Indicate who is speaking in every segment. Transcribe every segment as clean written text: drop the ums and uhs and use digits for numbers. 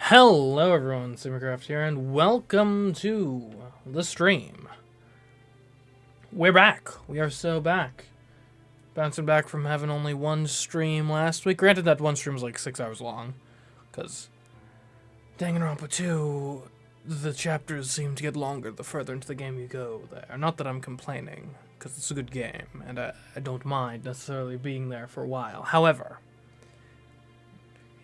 Speaker 1: Hello everyone, CMeeCraft here, and welcome to the stream. We're back. We are so back. Bouncing back from having only one stream last week. Granted, that one stream was like 6 hours long, because Danganronpa 2, the chapters seem to get longer the further into the game you go there. Not that I'm complaining, because it's a good game, and I don't mind necessarily being there for a while. However,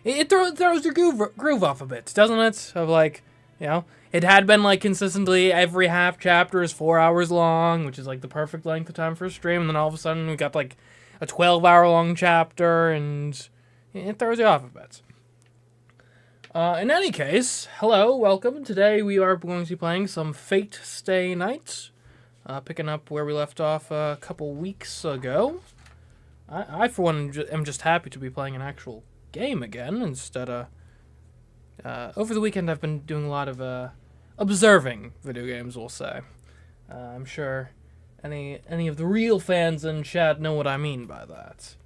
Speaker 1: it throws your groove off a bit, doesn't it? Of like, you know, it had been like consistently every half chapter is 4 hours long, which is like the perfect length of time for a stream. And then all of a sudden we got like a 12-hour long chapter, and it throws you off a bit. In any case, hello, welcome. Today we are going to be playing some Fate Stay Night, picking up where we left off a couple weeks ago. I for one am just happy to be playing an actual game again instead of over the weekend. I've been doing a lot of observing video games, we'll say. I'm sure any of the real fans in chat know what I mean by that.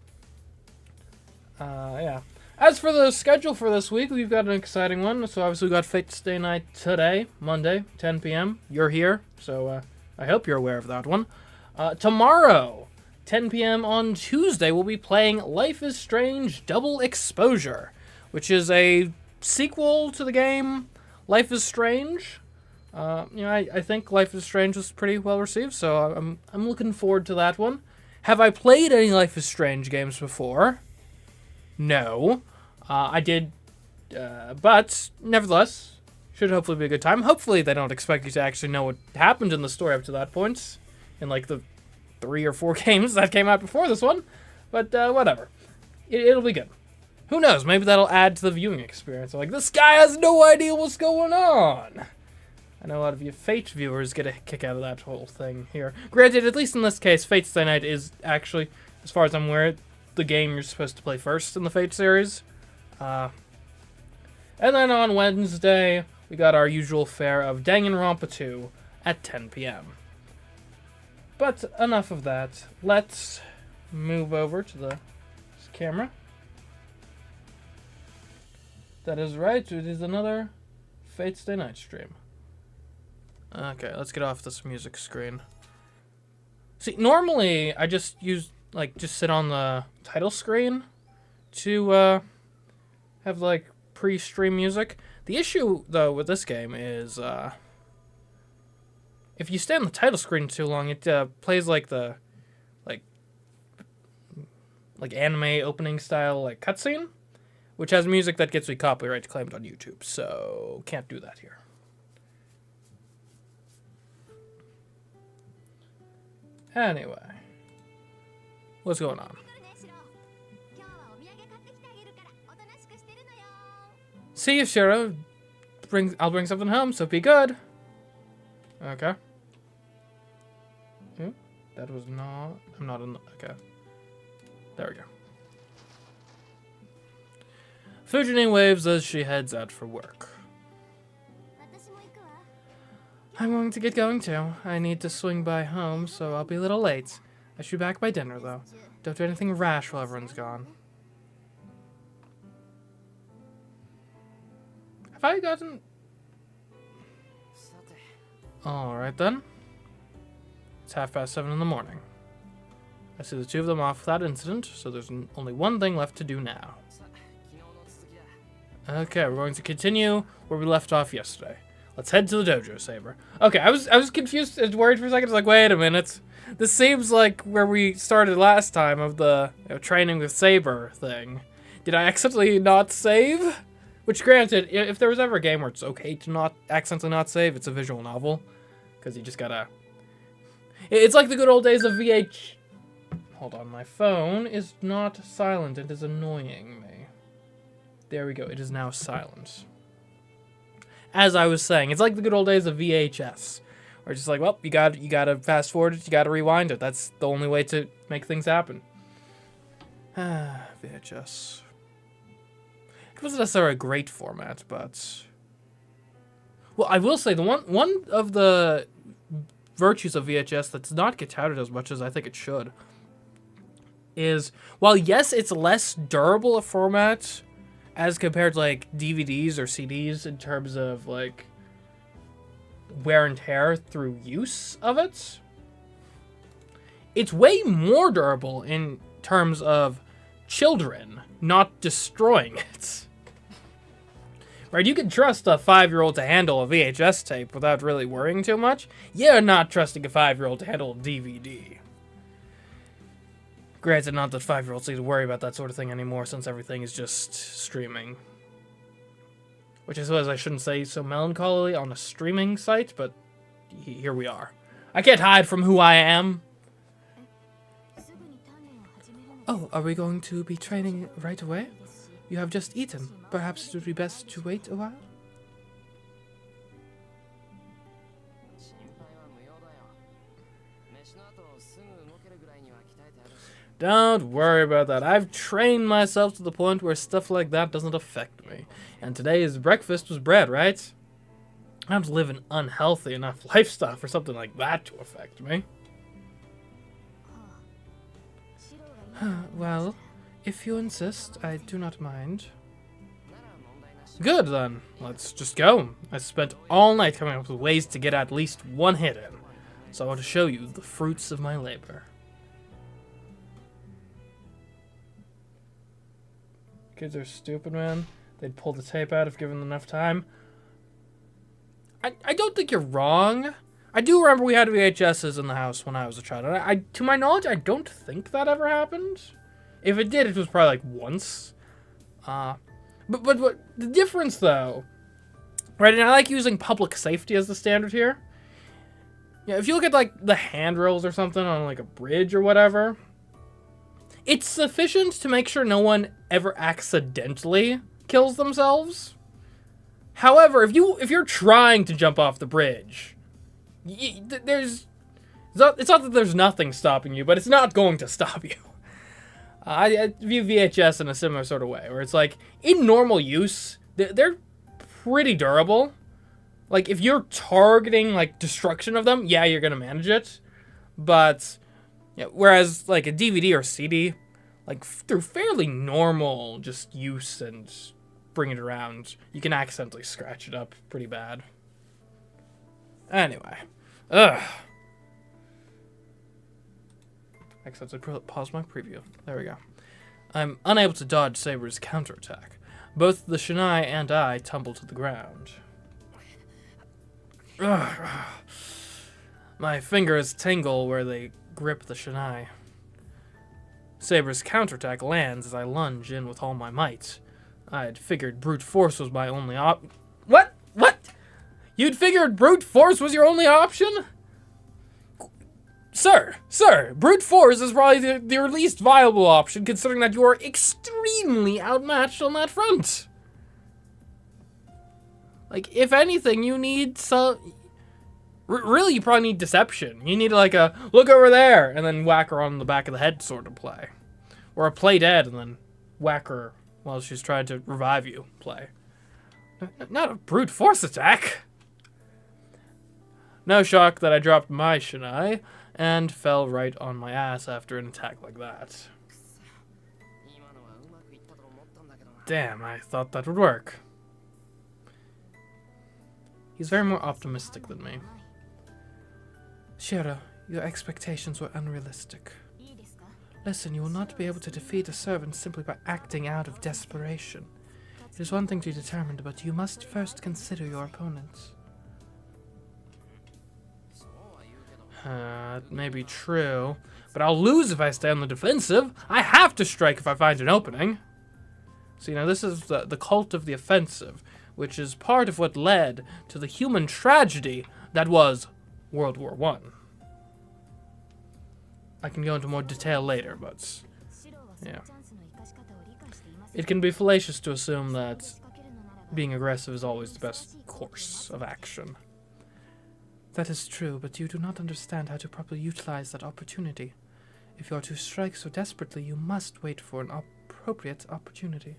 Speaker 1: Yeah. As for the schedule for this week, we've got an exciting one. So obviously we got Fate Stay Night today, Monday, 10 p.m. You're here, so I hope you're aware of that one. Tomorrow, 10 p.m. on Tuesday, we'll be playing Life is Strange Double Exposure, which is a sequel to the game Life is Strange. I think Life is Strange was pretty well received, so I'm looking forward to that one. Have I played any Life is Strange games before? No. I did, but nevertheless, should hopefully be a good time. Hopefully they don't expect you to actually know what happened in the story up to that point, in like the 3 or 4 games that came out before this one, but whatever. It'll be good. Who knows? Maybe that'll add to the viewing experience. Like, this guy has no idea what's going on. I know a lot of you Fate viewers get a kick out of that whole thing here. Granted, at least in this case, Fate Stay Night is actually, as far as I'm aware, the game you're supposed to play first in the Fate series. And then on Wednesday, we got our usual fare of Danganronpa 2 at 10 p.m. But enough of that. Let's move over to the camera. That is right. It is another Fate Stay Night stream. Okay, let's get off this music screen. See, normally I just just sit on the title screen to have like pre-stream music. The issue though with this game is if you stay on the title screen too long, it plays like the like anime opening style like cutscene, which has music that gets me copyright claimed on YouTube. So can't do that here. Anyway, what's going on? See you, Shiro. I'll bring something home, so be good. Okay. That was not... I'm not in the... Okay. There we go. Fujini waves as she heads out for work. I'm going to get going too. I need to swing by home, so I'll be a little late. I should be back by dinner, though. Don't do anything rash while everyone's gone. Have I gotten... Alright then. It's 7:30 in the morning. I see the two of them off without incident, so there's only one thing left to do now. Okay, we're going to continue where we left off yesterday. Let's head to the dojo, Saber. Okay, I was confused and worried for a second. I was like, wait a minute. This seems like where we started last time of the training with Saber thing. Did I accidentally not save? Which, granted, if there was ever a game where it's okay to not accidentally not save, it's a visual novel. Because you just gotta... It's like the good old days of VH... Hold on, my phone is not silent. It is annoying me. There we go. It is now silent. As I was saying, it's like the good old days of VHS. Where it's just like, well, you gotta fast forward it, you gotta rewind it. That's the only way to make things happen. VHS. It wasn't necessarily a great format, but... Well, I will say, the one of the virtues of VHS that's not get touted as much as I think it should is, while yes, it's less durable a format as compared to like DVDs or CDs in terms of like wear and tear through use of it. It's way more durable in terms of children not destroying it. Right, you can trust a 5-year-old to handle a VHS tape without really worrying too much. You're not trusting a 5-year-old to handle a DVD. Granted, not that 5-year-olds need to worry about that sort of thing anymore since everything is just streaming. Which I suppose I shouldn't say so melancholy on a streaming site, but here we are. I can't hide from who I am. Oh, are we going to be training right away? You have just eaten. Perhaps it would be best to wait a while? Don't worry about that. I've trained myself to the point where stuff like that doesn't affect me. And today's breakfast was bread, right? I don't live an unhealthy enough lifestyle for something like that to affect me. Well, if you insist, I do not mind. Good, then. Let's just go. I spent all night coming up with ways to get at least one hit in. So I want to show you the fruits of my labor. Kids are stupid, man. They'd pull the tape out if given enough time. I don't think you're wrong. I do remember we had VHSs in the house when I was a child. And to my knowledge, I don't think that ever happened. If it did, it was probably like once. But the difference, though, right? And I like using public safety as the standard here. Yeah, if you look at like the handrails or something on like a bridge or whatever, it's sufficient to make sure no one ever accidentally kills themselves. However, if you're trying to jump off the bridge, it's not that there's nothing stopping you, but it's not going to stop you. I view VHS in a similar sort of way, where it's like, in normal use, they're pretty durable. Like, if you're targeting, like, destruction of them, yeah, you're gonna manage it. But, yeah, whereas, like, a DVD or CD, like, through fairly normal just use and bring it around, you can accidentally scratch it up pretty bad. Anyway. Ugh. I accidentally pause my preview. There we go. I'm unable to dodge Saber's counterattack. Both the Shinai and I tumble to the ground. Ugh. My fingers tingle where they grip the Shinai. Saber's counterattack lands as I lunge in with all my might. I'd figured brute force was my only What? What? You'd figured brute force was your only option? Sir, brute force is probably your least viable option, considering that you are extremely outmatched on that front. Like, if anything, you need some... Really, you probably need deception. You need, like, a look over there, and then whack her on the back of the head sort of play. Or a play dead, and then whack her while she's trying to revive you play. Not a brute force attack. No shock that I dropped my Shinai and fell right on my ass after an attack like that. Damn, I thought that would work. He's very more optimistic than me. Shiro, your expectations were unrealistic. Listen, you will not be able to defeat a servant simply by acting out of desperation. It is one thing to be determined, but you must first consider your opponents. That may be true, but I'll lose if I stay on the defensive. I have to strike if I find an opening. So, this is the cult of the offensive, which is part of what led to the human tragedy that was World War I. I can go into more detail later, but yeah. It can be fallacious to assume that being aggressive is always the best course of action. That is true, but you do not understand how to properly utilize that opportunity. If you are to strike so desperately, you must wait for an appropriate opportunity.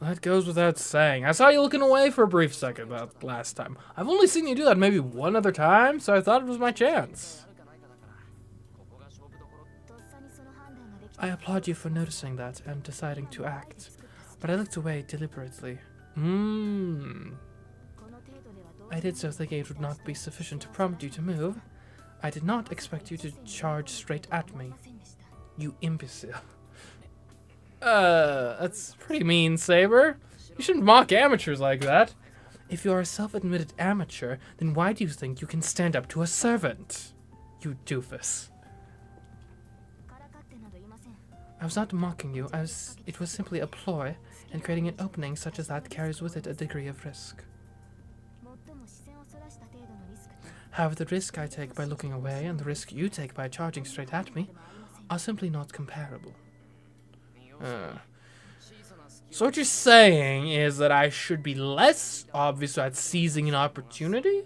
Speaker 1: That goes without saying. I saw you looking away for a brief second that last time. I've only seen you do that maybe one other time, so I thought it was my chance. I applaud you for noticing that and deciding to act, but I looked away deliberately. I did so thinking it would not be sufficient to prompt you to move. I did not expect you to charge straight at me. You imbecile. That's pretty mean, Saber. You shouldn't mock amateurs like that. If you're a self-admitted amateur, then why do you think you can stand up to a servant? You doofus. I was not mocking you, it was simply a ploy, and creating an opening such as that carries with it a degree of risk. However, the risk I take by looking away and the risk you take by charging straight at me are simply not comparable. So what you're saying is that I should be less obvious at seizing an opportunity?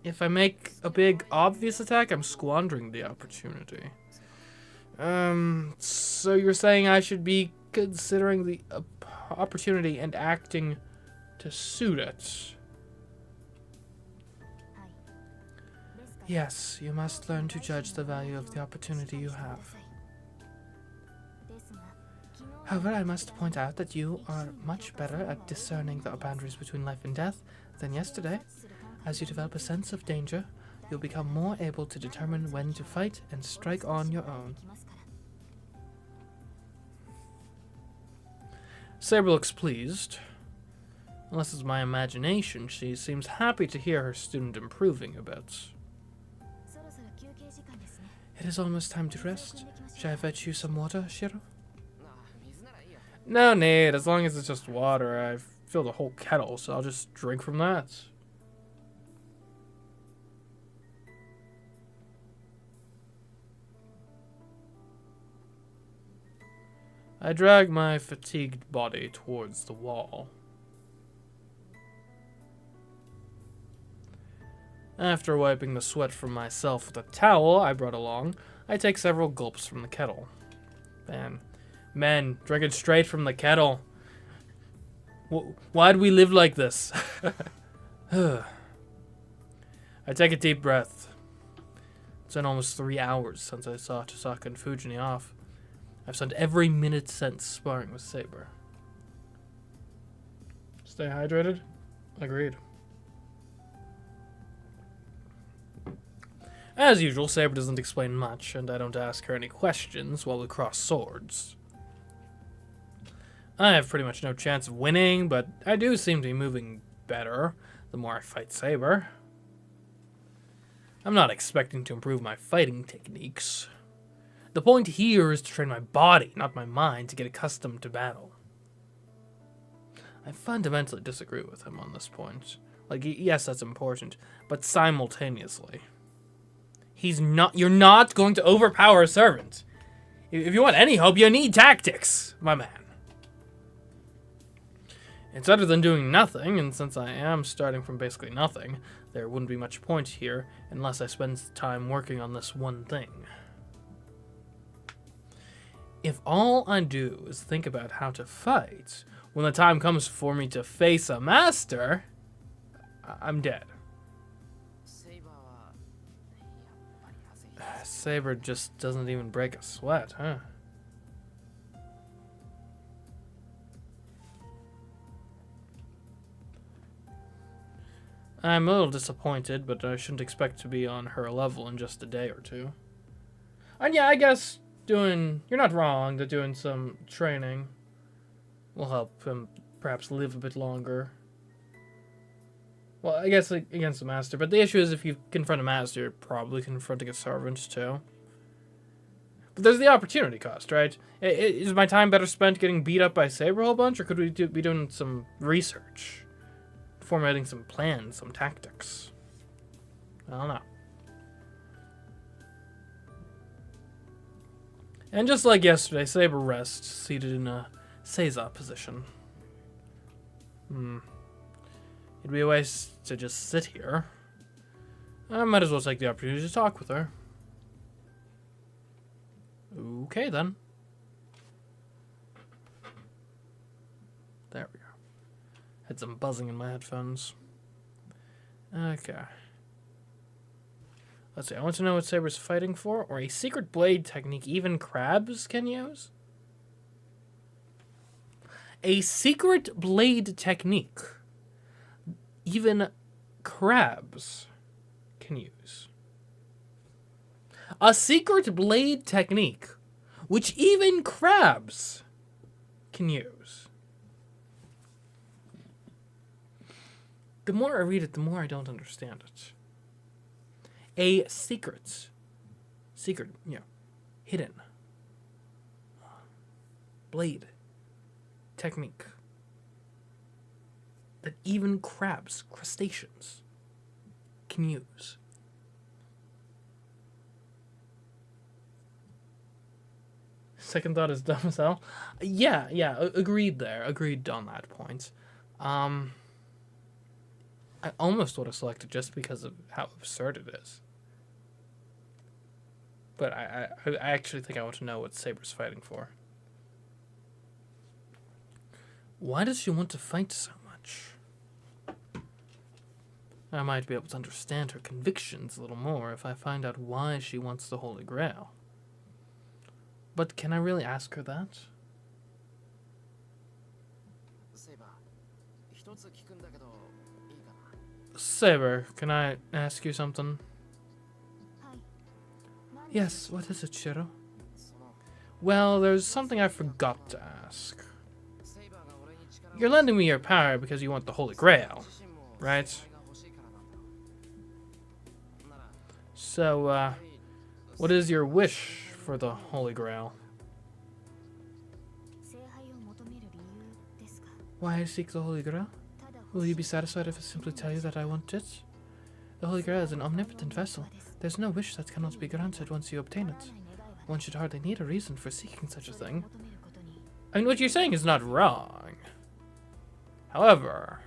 Speaker 1: If I make a big obvious attack, I'm squandering the opportunity. So you're saying I should be considering the opportunity and acting to suit it? Yes, you must learn to judge the value of the opportunity you have. However, I must point out that you are much better at discerning the boundaries between life and death than yesterday. As you develop a sense of danger, you'll become more able to determine when to fight and strike on your own. Saber looks pleased. Unless it's my imagination, she seems happy to hear her student improving a bit. It is almost time to rest. Shall I fetch you some water, Shiro? No need, as long as it's just water. I've filled a whole kettle, so I'll just drink from that. I drag my fatigued body towards the wall. After wiping the sweat from myself with a towel I brought along, I take several gulps from the kettle. Men, drinking straight from the kettle. Why do we live like this? I take a deep breath. It's been almost 3 hours since I saw Tosaka and Fujini off. I've spent every minute since sparring with Saber. Stay hydrated? Agreed. As usual, Saber doesn't explain much, and I don't ask her any questions while we cross swords. I have pretty much no chance of winning, but I do seem to be moving better the more I fight Saber. I'm not expecting to improve my fighting techniques. The point here is to train my body, not my mind, to get accustomed to battle. I fundamentally disagree with him on this point. Like, yes, that's important, but simultaneously. You're not going to overpower a servant. If you want any hope, you need tactics, my man. It's better than doing nothing, and since I am starting from basically nothing, there wouldn't be much point here unless I spend time working on this one thing. If all I do is think about how to fight, when the time comes for me to face a master, I'm dead. Saber just doesn't even break a sweat, huh? I'm a little disappointed, but I shouldn't expect to be on her level in just a day or two. And yeah, I guess you're not wrong that doing some training will help him perhaps live a bit longer. Well, I guess like, against the master, but the issue is if you confront a master, you're probably confronting a servant too. But there's the opportunity cost, right? Is my time better spent getting beat up by Saber a whole bunch, or could we be doing some research? Formatting some plans, some tactics? I don't know. And just like yesterday, Saber rests, seated in a Seiza position. It'd be a waste to just sit here. I might as well take the opportunity to talk with her. Okay, then. There we go. Had some buzzing in my headphones. Okay. Let's see, I want to know what Saber's fighting for, or a secret blade technique even crabs can use? A secret blade technique even crabs can use. A secret blade technique which even crabs can use. The more I read it, the more I don't understand it. A secret, hidden blade technique that even crabs, crustaceans, can use. Second thought is dumb as hell. Yeah, agreed there. Agreed on that point. I almost would have selected just because of how absurd it is. But I actually think I want to know what Saber's fighting for. Why does she want to fight so much? I might be able to understand her convictions a little more if I find out why she wants the Holy Grail. But can I really ask her that? Saber, can I ask you something? Yes, what is it, Shiro? Well, there's something I forgot to ask. You're lending me your power because you want the Holy Grail, right? So, what is your wish for the Holy Grail? Why I seek the Holy Grail? Will you be satisfied if I simply tell you that I want it? The Holy Grail is an omnipotent vessel. There's no wish that cannot be granted once you obtain it. One should hardly need a reason for seeking such a thing. I mean, what you're saying is not wrong. However,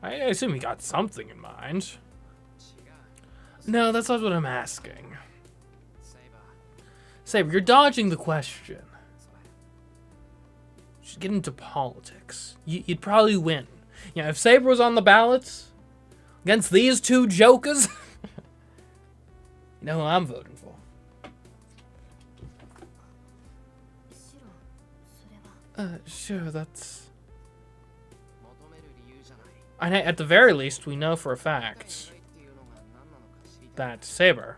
Speaker 1: I assume you got something in mind. No, that's not what I'm asking. Saber, you're dodging the question. You should get into politics. You'd probably win. You know, if Saber was on the ballots against these two jokers, you know who I'm voting for. Sure, that's... At the very least, we know for a fact that Saber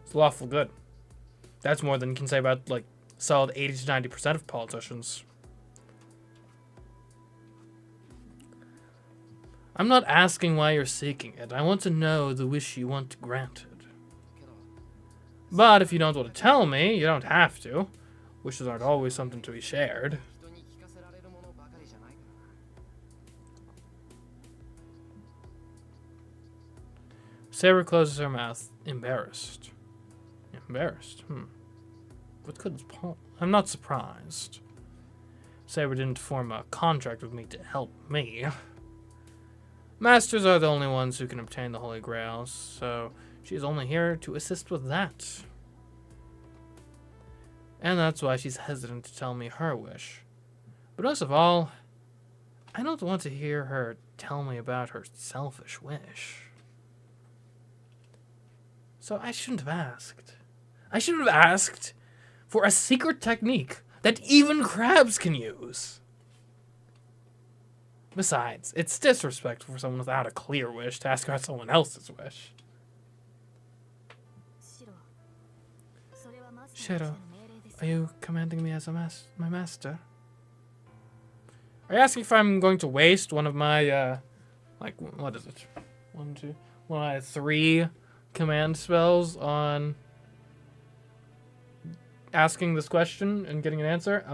Speaker 1: is lawful good. That's more than you can say about, like, solid 80 to 90% of politicians. I'm not asking why you're seeking it. I want to know the wish you want granted. But if you don't want to tell me, you don't have to. Wishes aren't always something to be shared. Saber closes her mouth, embarrassed. Embarrassed? What could Paul... I'm not surprised. Saber didn't form a contract with me to help me. Masters are the only ones who can obtain the Holy Grail, so she's only here to assist with that. And that's why she's hesitant to tell me her wish. But most of all, I don't want to hear her tell me about her selfish wish. So I shouldn't have asked. I should have asked for a secret technique that even crabs can use. Besides, it's disrespectful for someone without a clear wish to ask about someone else's wish. Shiro, are you commanding me as my master? Are you asking if I'm going to waste one of my, what is it? One of my 3 command spells on asking this question and getting an answer?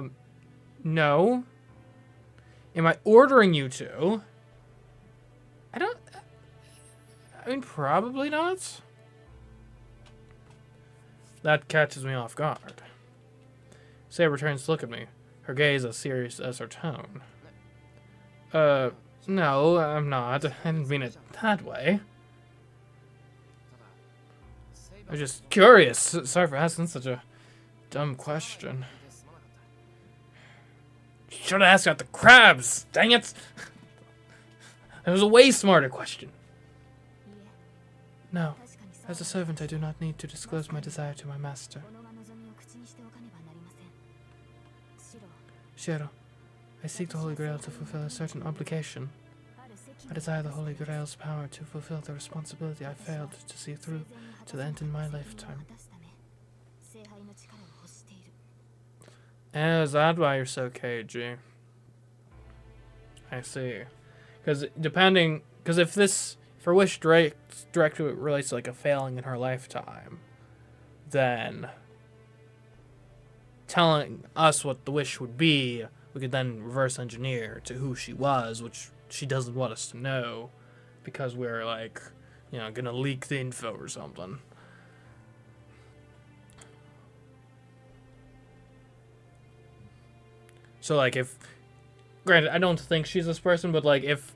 Speaker 1: No. Am I ordering you to? I mean, probably not. That catches me off guard. Saber turns to look at me, her gaze as serious as her tone. No, I'm not. I didn't mean it that way. I was just curious. Sorry for asking such a dumb question. Should have asked about the crabs. Dang it! It was a way smarter question. No. As a servant, I do not need to disclose my desire to my master. Shiro, I seek the Holy Grail to fulfill a certain obligation. I desire the Holy Grail's power to fulfill the responsibility I failed to see through to the end in my lifetime. Is that why you're so cagey? I see. Because if her wish directly relates to like a failing in her lifetime, then telling us what the wish would be, we could then reverse engineer to who she was, which she doesn't want us to know, because we're like, you know, gonna leak the info or something. So like if, granted, I don't think she's this person, but like if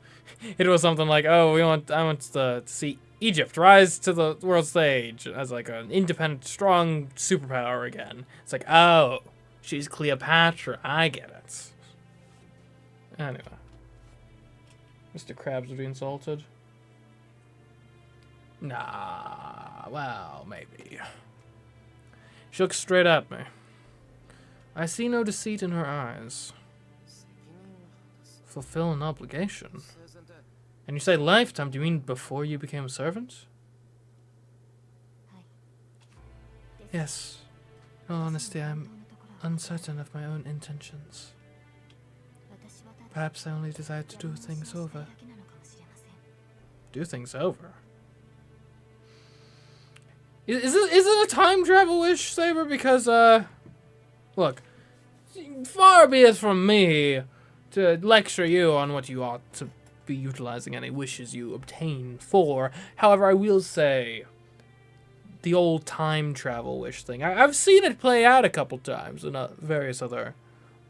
Speaker 1: it was something like, oh, I want to see Egypt rise to the world stage as like an independent, strong superpower again. It's like, oh, she's Cleopatra. I get it. Anyway. Mr. Krabs would be insulted. Nah, well, maybe. She looks straight at me. I see no deceit in her eyes. Fulfill an obligation. And you say lifetime, do you mean before you became a servant? Yes. In all honesty, I'm uncertain of my own intentions. Perhaps I only desire to do things over. Do things over? Is it a time travel wish, Saber? Because, look, far be it from me to lecture you on what you ought to be utilizing any wishes you obtain for. However, I will say, the old time travel wish thing, I've seen it play out a couple times in various other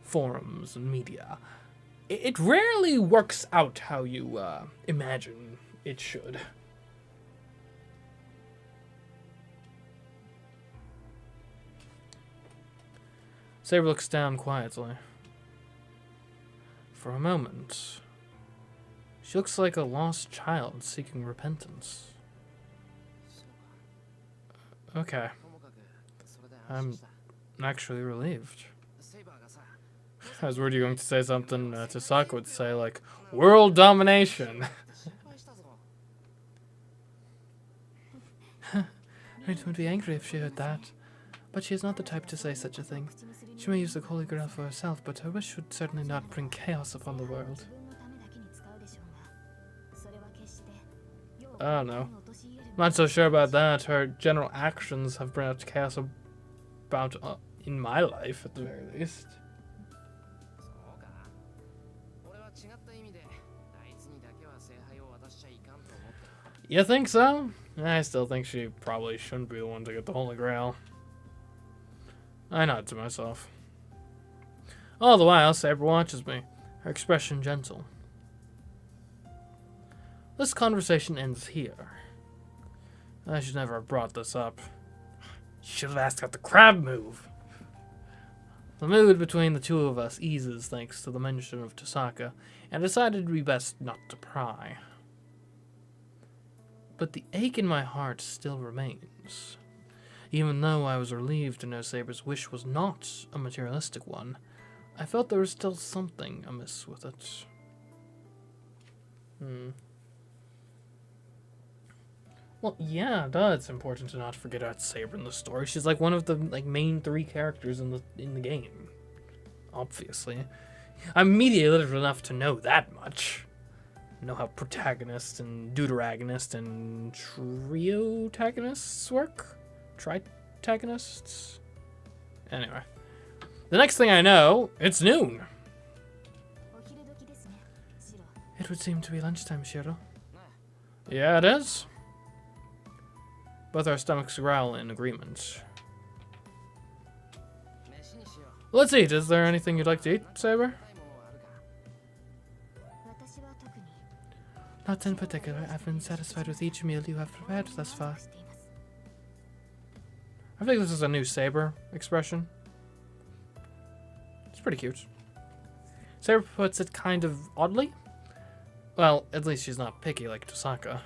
Speaker 1: forums and media. It rarely works out how you imagine it should. Saber looks down quietly. For a moment, she looks like a lost child seeking repentance. Okay. I'm actually relieved. I was worried you were going to say something Tosaka would say, like, world domination. Rita would be angry if she heard that. But she is not the type to say such a thing. She may use the Holy Grail for herself, but her wish would certainly not bring chaos upon the world. I don't know. Not so sure about that. Her general actions have brought chaos about in my life, at the very least. You think so? I still think she probably shouldn't be the one to get the Holy Grail. I nod to myself. All the while, Saber watches me, her expression gentle. This conversation ends here. I should never have brought this up. Should have asked about the crab move. The mood between the two of us eases thanks to the mention of Tosaka, and I decided it would be best not to pry. But the ache in my heart still remains. Even though I was relieved to know Saber's wish was not a materialistic one, I felt there was still something amiss with it. Well, yeah, it's important to not forget about Saber in the story. She's like one of the main three characters in the game. Obviously. I'm media literate enough to know that much. Know how protagonists and deuteragonists and triotagonists work? Tritagonists? Anyway. The next thing I know, it's noon. It would seem to be lunchtime, Shiro. Yeah, it is. Both our stomachs growl in agreement. Let's eat. Is there anything you'd like to eat, Saber? Not in particular. I've been satisfied with each meal you have prepared thus far. I think this is a new Saber expression. It's pretty cute. Saber puts it kind of oddly. Well, at least she's not picky like Tosaka.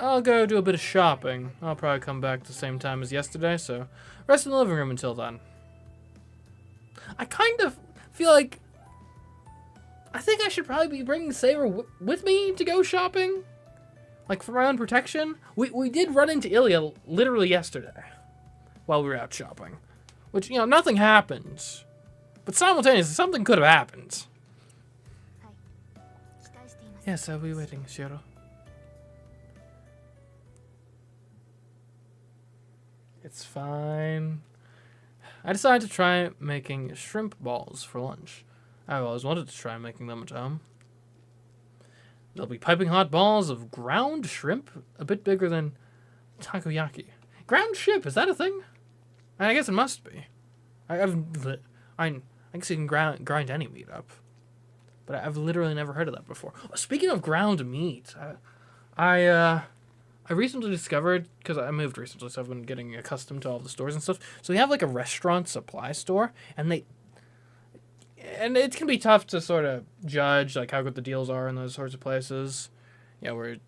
Speaker 1: I'll go do a bit of shopping. I'll probably come back the same time as yesterday, so rest in the living room until then. I kind of feel like I think I should probably be bringing Saber with me to go shopping, like for my own protection. We did run into Ilya literally yesterday while we were out shopping, which, you know, nothing happened, but simultaneously something could have happened. Yes, I'll be waiting, Shiro. It's fine. I decided to try making shrimp balls for lunch. I've always wanted to try making them at home. They'll be piping hot balls of ground shrimp, a bit bigger than takoyaki. Ground shrimp, is that a thing? I guess it must be. I guess you can grind any meat up. But I've literally never heard of that before. Speaking of ground meat, I recently discovered, because I moved recently, so I've been getting accustomed to all the stores and stuff. So we have like a restaurant supply store, and it can be tough to sort of judge like how good the deals are in those sorts of places. Yeah, where, you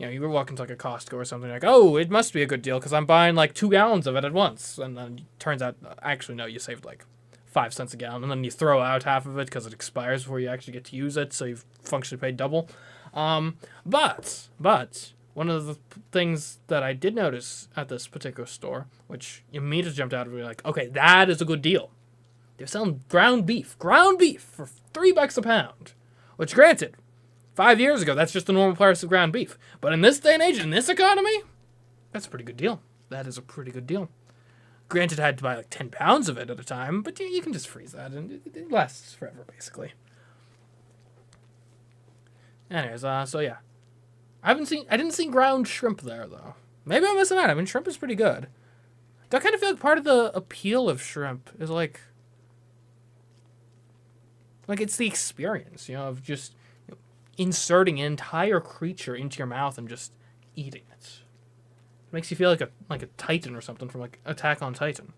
Speaker 1: know, you were walking to like a Costco or something, like, oh, it must be a good deal because I'm buying like 2 gallons of it at once, and then it turns out, actually no, you saved like 5 cents a gallon, and then you throw out half of it because it expires before you actually get to use it, so you've functionally paid double. But one of the things that I did notice at this particular store, which immediately jumped out at me, like, okay, that is a good deal. They're selling ground beef for $3 a pound, which, granted, 5 years ago, that's just the normal price of ground beef. But in this day and age, in this economy, that's a pretty good deal. That is a pretty good deal. Granted, I had to buy like 10 pounds of it at a time, but you can just freeze that, and it lasts forever, basically. Anyways, so yeah. I didn't see ground shrimp there, though. Maybe I'm missing out. I mean, shrimp is pretty good. I kind of feel like part of the appeal of shrimp is like it's the experience, you know, of just, you know, inserting an entire creature into your mouth and just eating it. It makes you feel like a Titan or something from like Attack on Titan.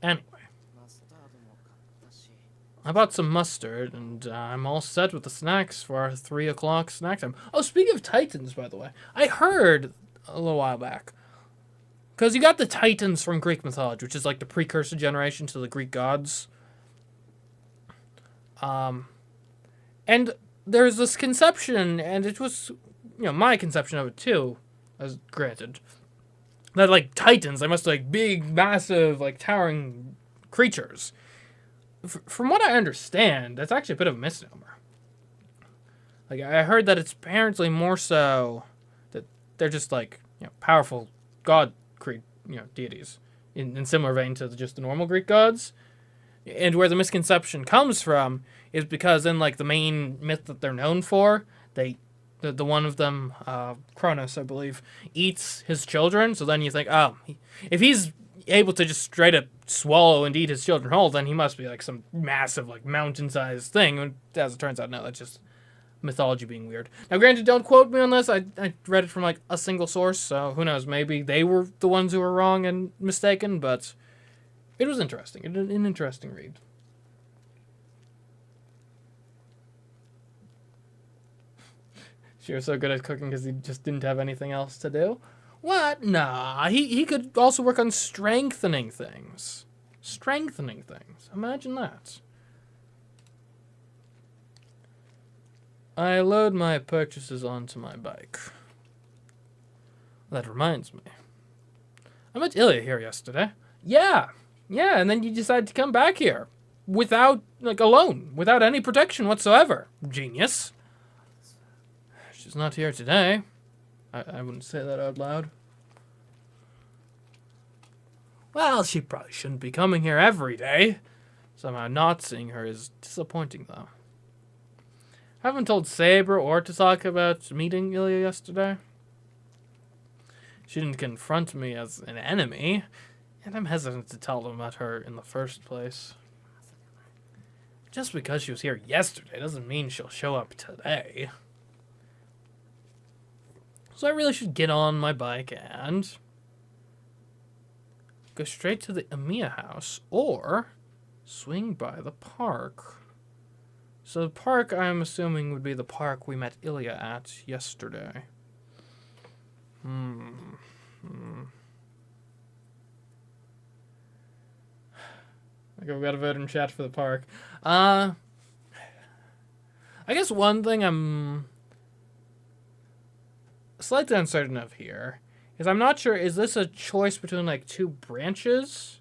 Speaker 1: Anyway, I bought some mustard, and I'm all set with the snacks for our 3 o'clock snack time. Oh, speaking of Titans, by the way, I heard a little while back, because you got the Titans from Greek mythology, which is like the precursor generation to the Greek gods. And there's this conception, and it was, you know, my conception of it too, as granted, that like Titans, they must be like big, massive, like towering creatures. From what I understand, that's actually a bit of a misnomer. Like, I heard that it's apparently more so that they're just like, you know, powerful god deities in similar vein to just the normal Greek gods. And where the misconception comes from is because in like the main myth that they're known for, the one of them, Kronos, I believe, eats his children. So then you think, oh, if he's able to just straight up swallow and eat his children whole, then he must be like some massive, like mountain-sized thing. And as it turns out, no, that's just mythology being weird. Now, granted, don't quote me on this. I read it from like a single source, so who knows? Maybe they were the ones who were wrong and mistaken, but it was interesting. An interesting read. She was so good at cooking because he just didn't have anything else to do. What? Nah, he could also work on strengthening things. Strengthening things. Imagine that. I load my purchases onto my bike. That reminds me. I met Ilya here yesterday. Yeah, and then you decided to come back here. Without, like, alone. Without any protection whatsoever. Genius. She's not here today. I wouldn't say that out loud. Well, she probably shouldn't be coming here every day. Somehow not seeing her is disappointing, though. I haven't told Saber or Tasaka about meeting Ilya yesterday. She didn't confront me as an enemy, and I'm hesitant to tell them about her in the first place. Just because she was here yesterday doesn't mean she'll show up today. So I really should get on my bike and go straight to the Emiya house or swing by the park. So the park, I'm assuming, would be the park we met Ilya at yesterday. Okay, we got a vote in chat for the park. I guess one thing I'm slightly uncertain of here is I'm not sure, is this a choice between like two branches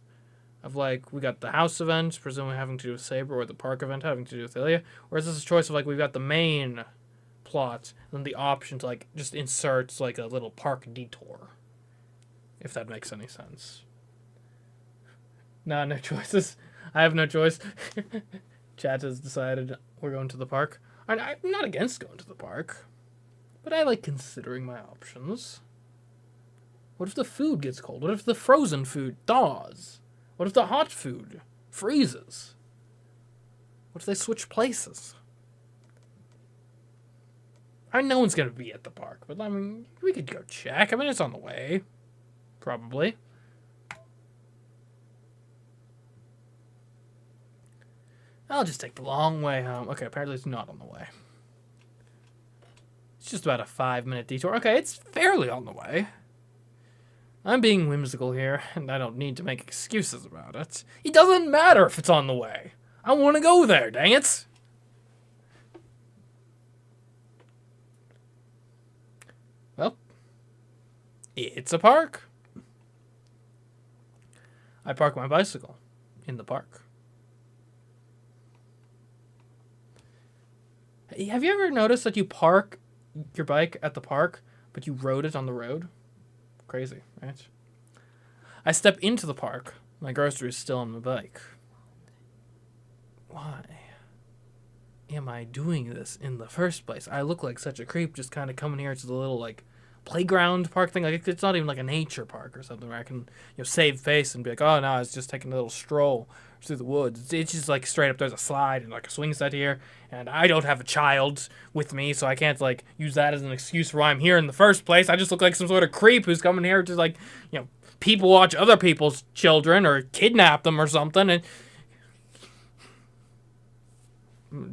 Speaker 1: of like, we got the house event, presumably having to do with Saber, or the park event having to do with Ilya, or is this a choice of like, we've got the main plot, and then the option to like, just insert like a little park detour, if that makes any sense. No choices. I have no choice. Chat has decided we're going to the park. I'm not against going to the park, but I like considering my options. What if the food gets cold? What if the frozen food thaws? What if the hot food freezes? What if they switch places? I know no one's going to be at the park, but I mean, we could go check. I mean, it's on the way. Probably. I'll just take the long way home. Okay, apparently it's not on the way. It's just about a 5-minute detour. Okay, it's fairly on the way. I'm being whimsical here, and I don't need to make excuses about it. It doesn't matter if it's on the way. I want to go there, dang it. Well, it's a park. I park my bicycle in the park. Have you ever noticed that you park your bike at the park, but you rode it on the road? Crazy, right? I step into the park. My groceries still on my bike. Why am I doing this in the first place? I look like such a creep just kind of coming here to the little, like, playground park thing. Like, it's not even like a nature park or something where I can, save face and be like, oh, no, I was just taking a little stroll through the woods. It's just, like, straight up, there's a slide and, like, a swing set here. And I don't have a child with me, so I can't, like, use that as an excuse for why I'm here in the first place. I just look like some sort of creep who's coming here to, like, people watch other people's children or kidnap them or something. And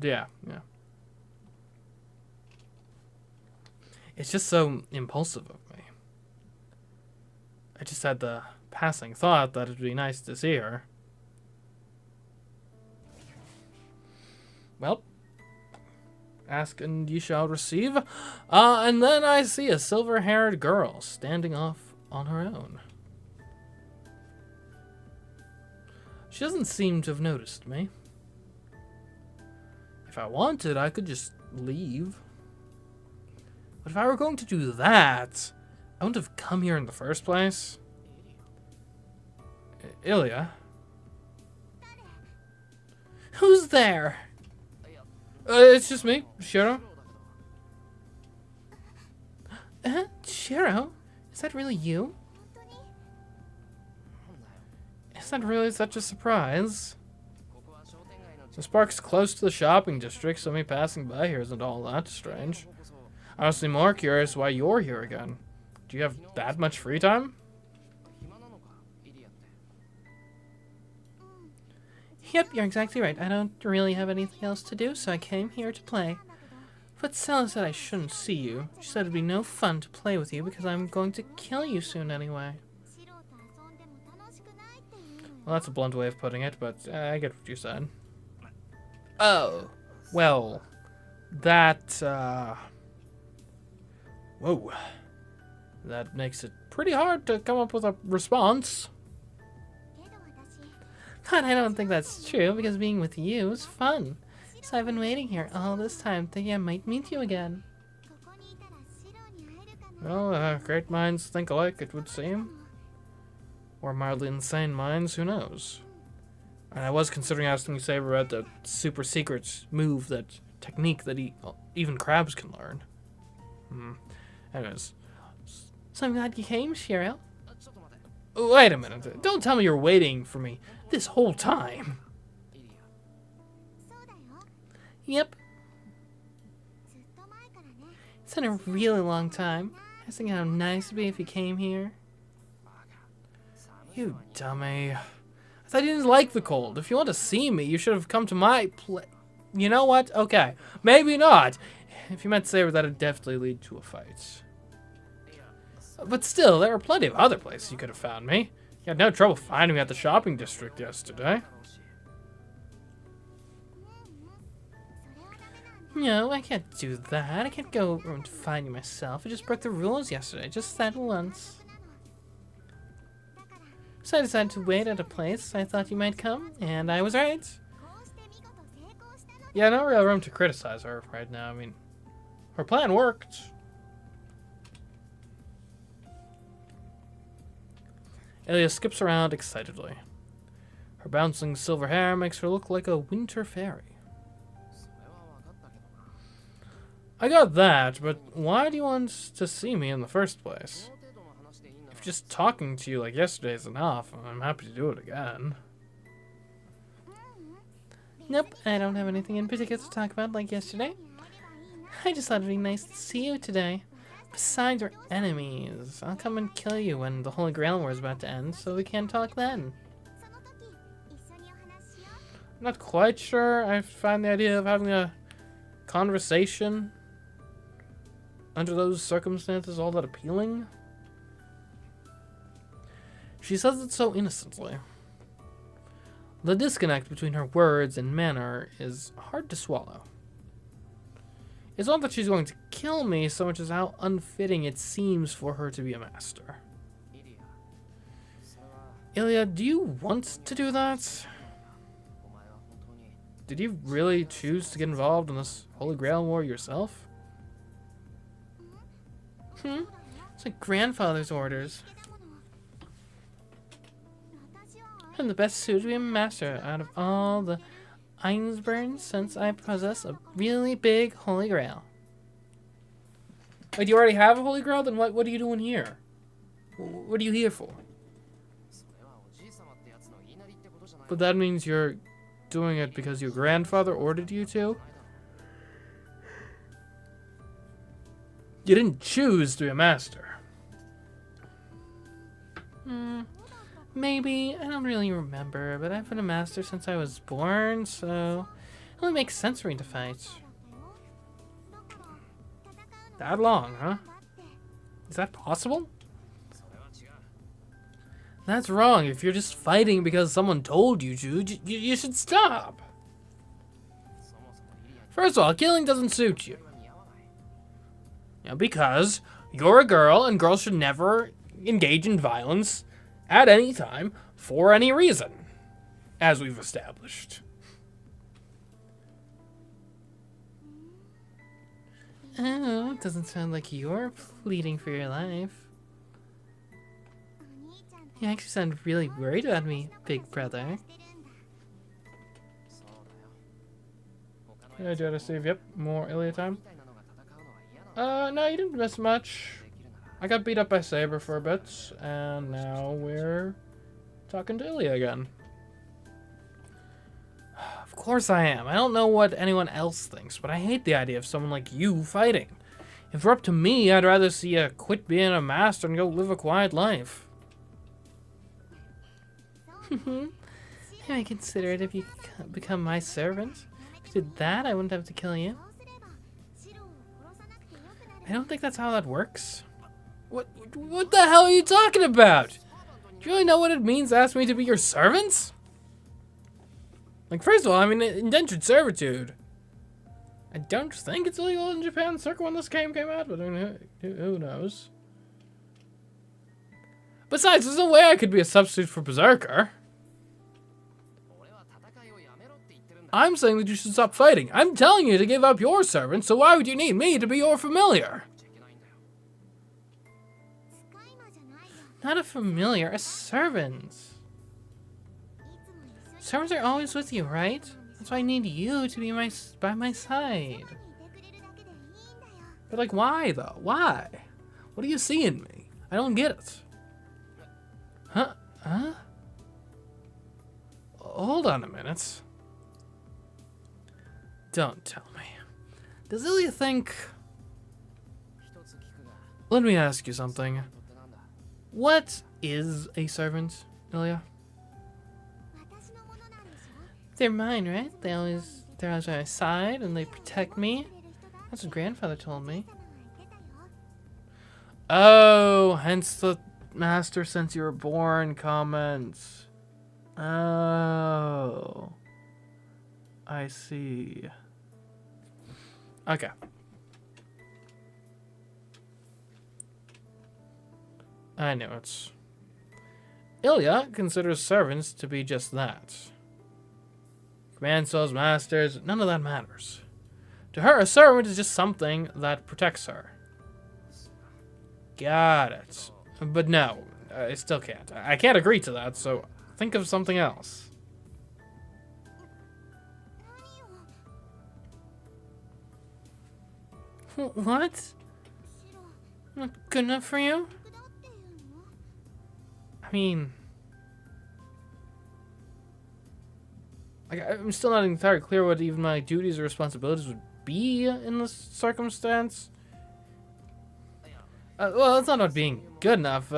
Speaker 1: yeah. It's just so impulsive of me. I just had the passing thought that it'd be nice to see her. Well, ask and ye shall receive. And then I see a silver-haired girl standing off on her own. She doesn't seem to have noticed me. If I wanted, I could just leave. But if I were going to do that, I wouldn't have come here in the first place. Ilya? Who's there? It's just me, Shiro. Shiro? Is that really you? Is that really such a surprise? This park's close to the shopping district, so me passing by here isn't all that strange. I'm honestly more curious why you're here again. Do you have that much free time? Yep, you're exactly right. I don't really have anything else to do, so I came here to play. But Sela said I shouldn't see you. She said it'd be no fun to play with you because I'm going to kill you soon anyway. Well, that's a blunt way of putting it, but I get what you said. Oh, well, that, whoa. That makes it pretty hard to come up with a response. But I don't think that's true, because being with you is fun. So I've been waiting here all this time, thinking I might meet you again. Well, great minds think alike, it would seem. Or mildly insane minds, who knows? And I was considering asking you, Saber, about the super secret move, that technique that even crabs can learn. Anyways. So I'm glad you came, Shiro. Wait a minute. Don't tell me you're waiting for me this whole time. Yep. It's been a really long time. I was thinking how nice it'd be if you came here. You dummy. I thought you didn't like the cold. If you want to see me, you should have come to my place. You know what? Okay. Maybe not. If you meant saber, that'd definitely lead to a fight. But still, there are plenty of other places you could have found me. You had no trouble finding me at the shopping district yesterday. No, I can't do that. I can't go around find you myself. I just broke the rules yesterday. Just that once. So I decided to wait at a place I thought you might come, and I was right. Yeah, no real room to criticize her right now. I mean, her plan worked. Ilya skips around excitedly. Her bouncing silver hair makes her look like a winter fairy. I got that, but why do you want to see me in the first place? If just talking to you like yesterday is enough, I'm happy to do it again. Nope, I don't have anything in particular to talk about like yesterday. I just thought it'd be nice to see you today. Besides, we're enemies. I'll come and kill you when the Holy Grail War is about to end, so we can talk then. I'm not quite sure I find the idea of having a conversation under those circumstances all that appealing. She says it so innocently. The disconnect between her words and manner is hard to swallow. It's not that she's going to kill me so much as how unfitting it seems for her to be a master. Ilya, do you want to do that? Did you really choose to get involved in this Holy Grail War yourself? It's like grandfather's orders. I'm the best suited to be a master out of all the Einsburns since I possess a really big Holy Grail. Wait, do you already have a Holy Grail? Then what are you doing here? What are you here for? But that means you're doing it because your grandfather ordered you to? You didn't choose to be a master. Maybe. I don't really remember, but I've been a master since I was born, so it only makes sense for me to fight. That long, huh? Is that possible? That's wrong. If you're just fighting because someone told you to, you should stop. First of all, killing doesn't suit you. Because you're a girl, and girls should never engage in violence at any time, for any reason, as we've established. Oh, it doesn't sound like you're pleading for your life. You actually sound really worried about me, big brother. Yeah, do you want to save? Yep, more Ilya time. No, you didn't miss much. I got beat up by Saber for a bit, and now we're talking to Ilya again. Of course I am. I don't know what anyone else thinks, but I hate the idea of someone like you fighting. If it were up to me, I'd rather see you quit being a master and go live a quiet life. I might consider it if you become my servant. If you did that, I wouldn't have to kill you. I don't think that's how that works. What the hell are you talking about? Do you really know what it means to ask me to be your servant? Like, first of all, I mean, indentured servitude. I don't think it's illegal in Japan circa when this game came out, but I mean, who knows? Besides, there's no way I could be a substitute for Berserker. I'm saying that you should stop fighting. I'm telling you to give up your servant, so why would you need me to be your familiar? Not a familiar, a servant. Servants are always with you, right? That's why I need you to be by my side. But like, why though? Why? What do you see in me? I don't get it. Huh? Hold on a minute. Don't tell me. Does Ilya think... Let me ask you something. What is a servant, Ilya? They're mine, right? They always They're on my side and they protect me. That's what grandfather told me. Oh, hence the master since you were born comments. Oh. I see. Okay. I know it's... Ilya considers servants to be just that. Command souls, masters, none of that matters. To her, a servant is just something that protects her. Got it. But no, I still can't. I can't agree to that, so think of something else. What? Not good enough for you? I mean... I'm still not entirely clear what even my duties or responsibilities would be in this circumstance. Well, it's not about being good enough.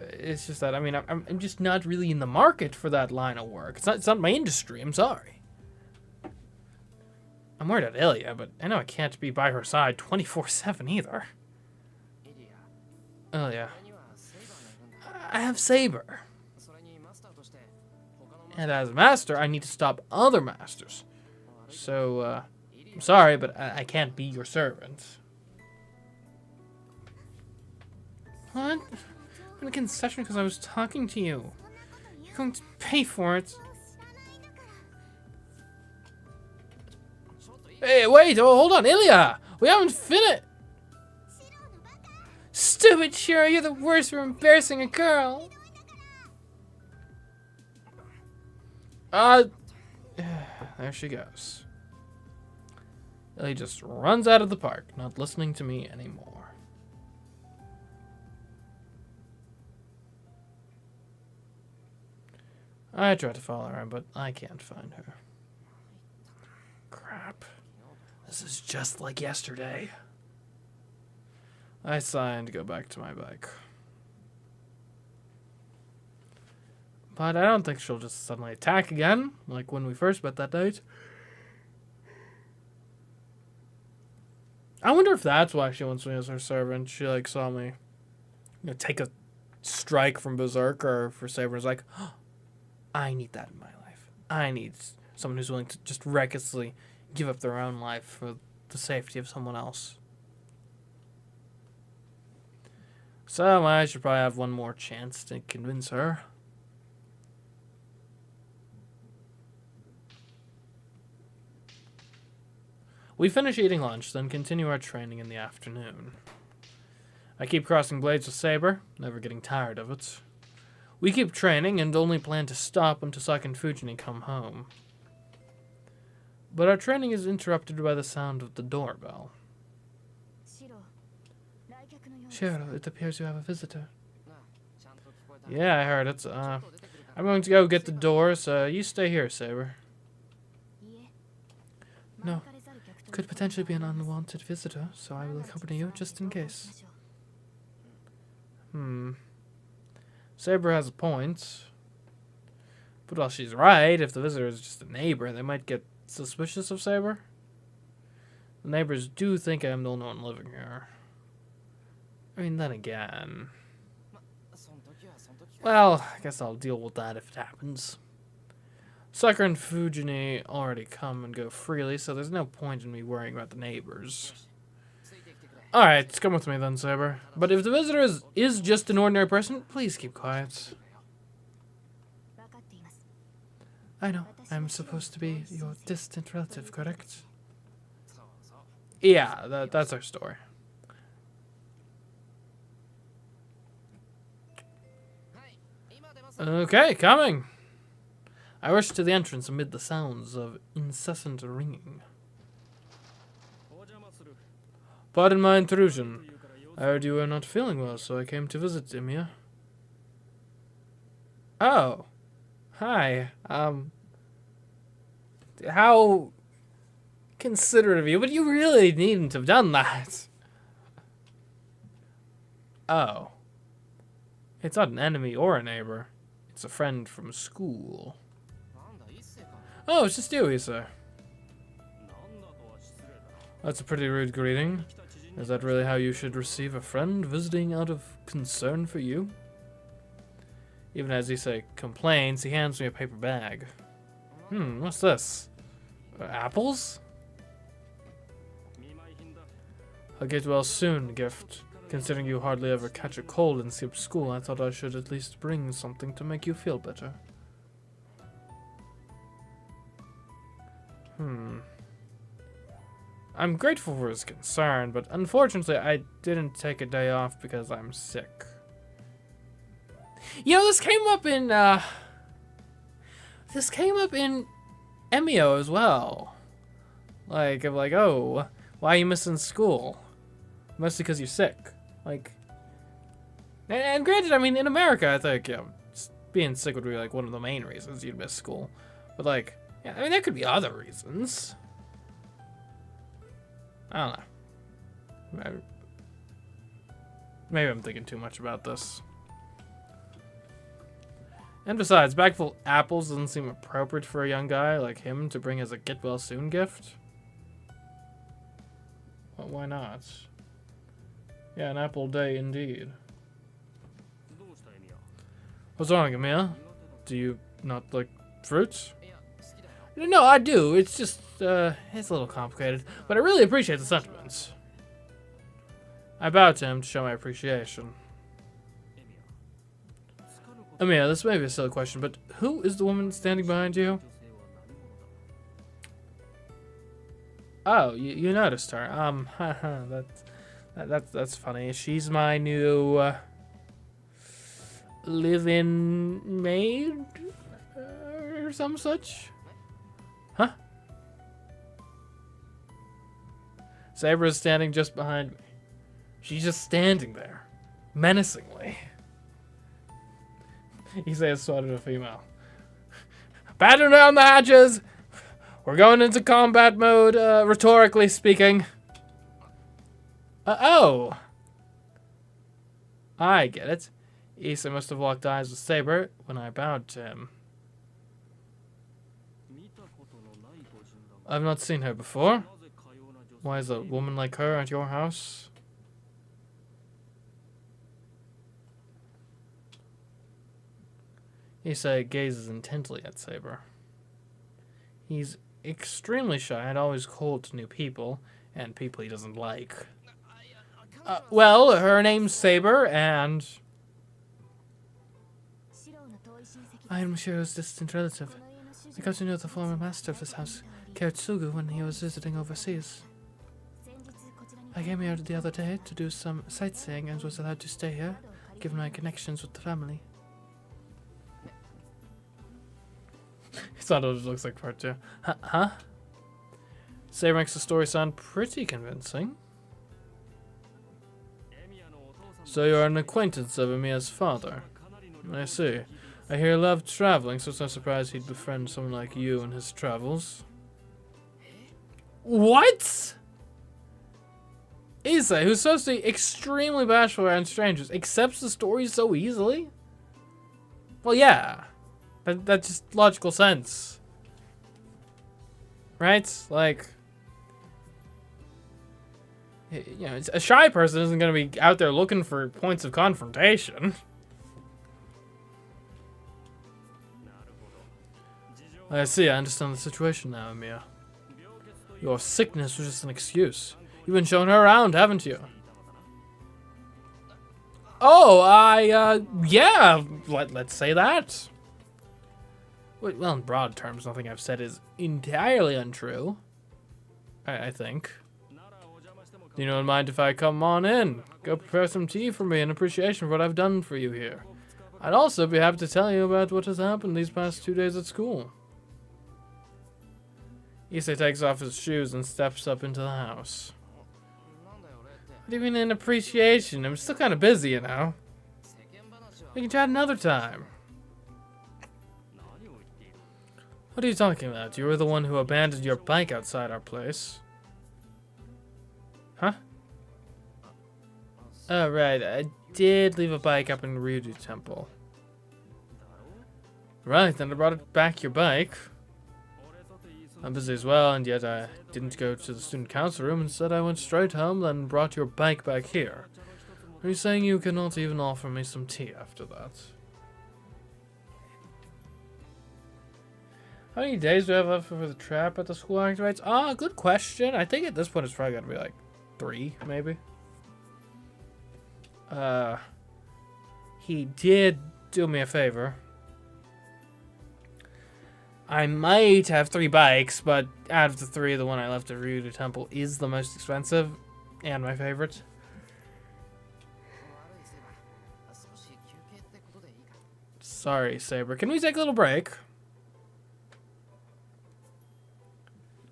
Speaker 1: It's just that, I mean, I'm just not really in the market for that line of work. It's not my industry, I'm sorry. I'm worried about Ilya, but I know I can't be by her side 24/7 either. Ilya. I have Saber. And as a master, I need to stop other masters. So, I'm sorry, but I can't be your servant. What? I'm in a concession because I was talking to you. You're going to pay for it. Hey, wait! Oh, hold on, Ilya! We haven't finished! Stupid Shiro, you're the worst for embarrassing a girl! There she goes. Ilya just runs out of the park, not listening to me anymore. I try to follow her, but I can't find her. Crap. This is just like yesterday. I sigh and go back to my bike. But I don't think she'll just suddenly attack again, like when we first met that night. I wonder if that's why she wants me as her servant. She, like, saw me, take a strike from Berserker for Saber. Is like, oh, I need that in my life. I need someone who's willing to just recklessly give up their own life for the safety of someone else. So I should probably have one more chance to convince her. We finish eating lunch, then continue our training in the afternoon. I keep crossing blades with Saber, never getting tired of it. We keep training and only plan to stop until Saki and Fujini come home. But our training is interrupted by the sound of the doorbell. Shiro, it appears you have a visitor. Yeah, I heard it. I'm going to go get the door, so you stay here, Saber. No. Could potentially be an unwanted visitor, so I will accompany you just in case. Saber has a point. But while she's right, if the visitor is just a neighbor, they might get suspicious of Saber. The neighbors do think I'm the only one living here. I mean, then again... Well, I guess I'll deal with that if it happens. Sakura and Fujini already come and go freely, so there's no point in me worrying about the neighbors. Alright, come with me then, Saber. But if the visitor is just an ordinary person, please keep quiet. I know, I'm supposed to be your distant relative, correct? Yeah, that's our story. Okay, coming. I rush to the entrance amid the sounds of incessant ringing. Pardon my intrusion. I heard you were not feeling well, so I came to visit Emiya. Oh. Hi. How considerate of you, but you really needn't have done that. Oh. It's not an enemy or a neighbor. It's a friend from school. Oh, it's just you, Issa. That's a pretty rude greeting. Is that really how you should receive a friend visiting out of concern for you? Even as Issa complains, he hands me a paper bag. What's this? Apples? A get well soon gift. Considering you hardly ever catch a cold and skip school, I thought I should at least bring something to make you feel better. I'm grateful for his concern, but unfortunately I didn't take a day off because I'm sick. You know, this came up in Emio as well. Like, I'm like, oh, why are you missing school? Mostly because you're sick. Like, and granted, I mean, in America, I think, you know, being sick would be like one of the main reasons you'd miss school. But like, yeah, I mean, there could be other reasons. I don't know. Maybe I'm thinking too much about this. And besides, bag full of apples doesn't seem appropriate for a young guy like him to bring as a get well soon gift. Well, why not? Yeah, an apple day indeed. What's wrong, Emil? Do you not like fruits? No, I do. It's just, it's a little complicated. But I really appreciate the sentiments. I bow to him to show my appreciation. Amiya, this may be a silly question, but who is the woman standing behind you? Oh, you noticed her. That's funny. She's my new live-in maid or some such. Huh? Saber is standing just behind me. She's just standing there, menacingly. He says, swatted a female. Batten down the hatches! We're going into combat mode, rhetorically speaking. Oh! I get it. Issa must have locked eyes with Saber when I bowed to him. I've not seen her before. Why is a woman like her at your house? Issa gazes intently at Saber. He's extremely shy and always cold to new people, and people he doesn't like. Well, her name's Saber, and I am Shiro's distant relative. I got to know the former master of this house, Kiritsugu, when he was visiting overseas. I came here the other day to do some sightseeing and was allowed to stay here, given my connections with the family. It's not what it looks like part 2. Huh? Saber makes the story sound pretty convincing. So you're an acquaintance of Amiya's father. I see. I hear he loved traveling, so it's no surprise he'd befriend someone like you in his travels. What? Issa, who's supposed to be extremely bashful around strangers, accepts the story so easily? Well, yeah. That's just logical sense. Right? Like, you know, a shy person isn't going to be out there looking for points of confrontation. I see, I understand the situation now, Amiya. Your sickness was just an excuse. You've been showing her around, haven't you? Oh, yeah, let's say that. Well, in broad terms, nothing I've said is entirely untrue. I think. Do you not mind if I come on in? Go prepare some tea for me in appreciation for what I've done for you here. I'd also be happy to tell you about what has happened these past 2 days at school. Issei takes off his shoes and steps up into the house. What do you mean in appreciation? I'm still kind of busy, you know. We can chat another time. What are you talking about? You were the one who abandoned your bike outside our place. Huh? Oh, right. I did leave a bike up in Ryuju Temple. Right, then I brought it back your bike. I'm busy as well, and yet I didn't go to the student council room. Instead, I went straight home, then brought your bike back here. Are you saying you cannot even offer me some tea after that? How many days do I have left for the trap at the school activates? Ah, good question. I think at this point it's probably gonna be like 3, maybe. He did do me a favor. I might have 3 bikes, but out of the 3, the one I left at Ryudo Temple is the most expensive and my favorite. Sorry, Saber. Can we take a little break?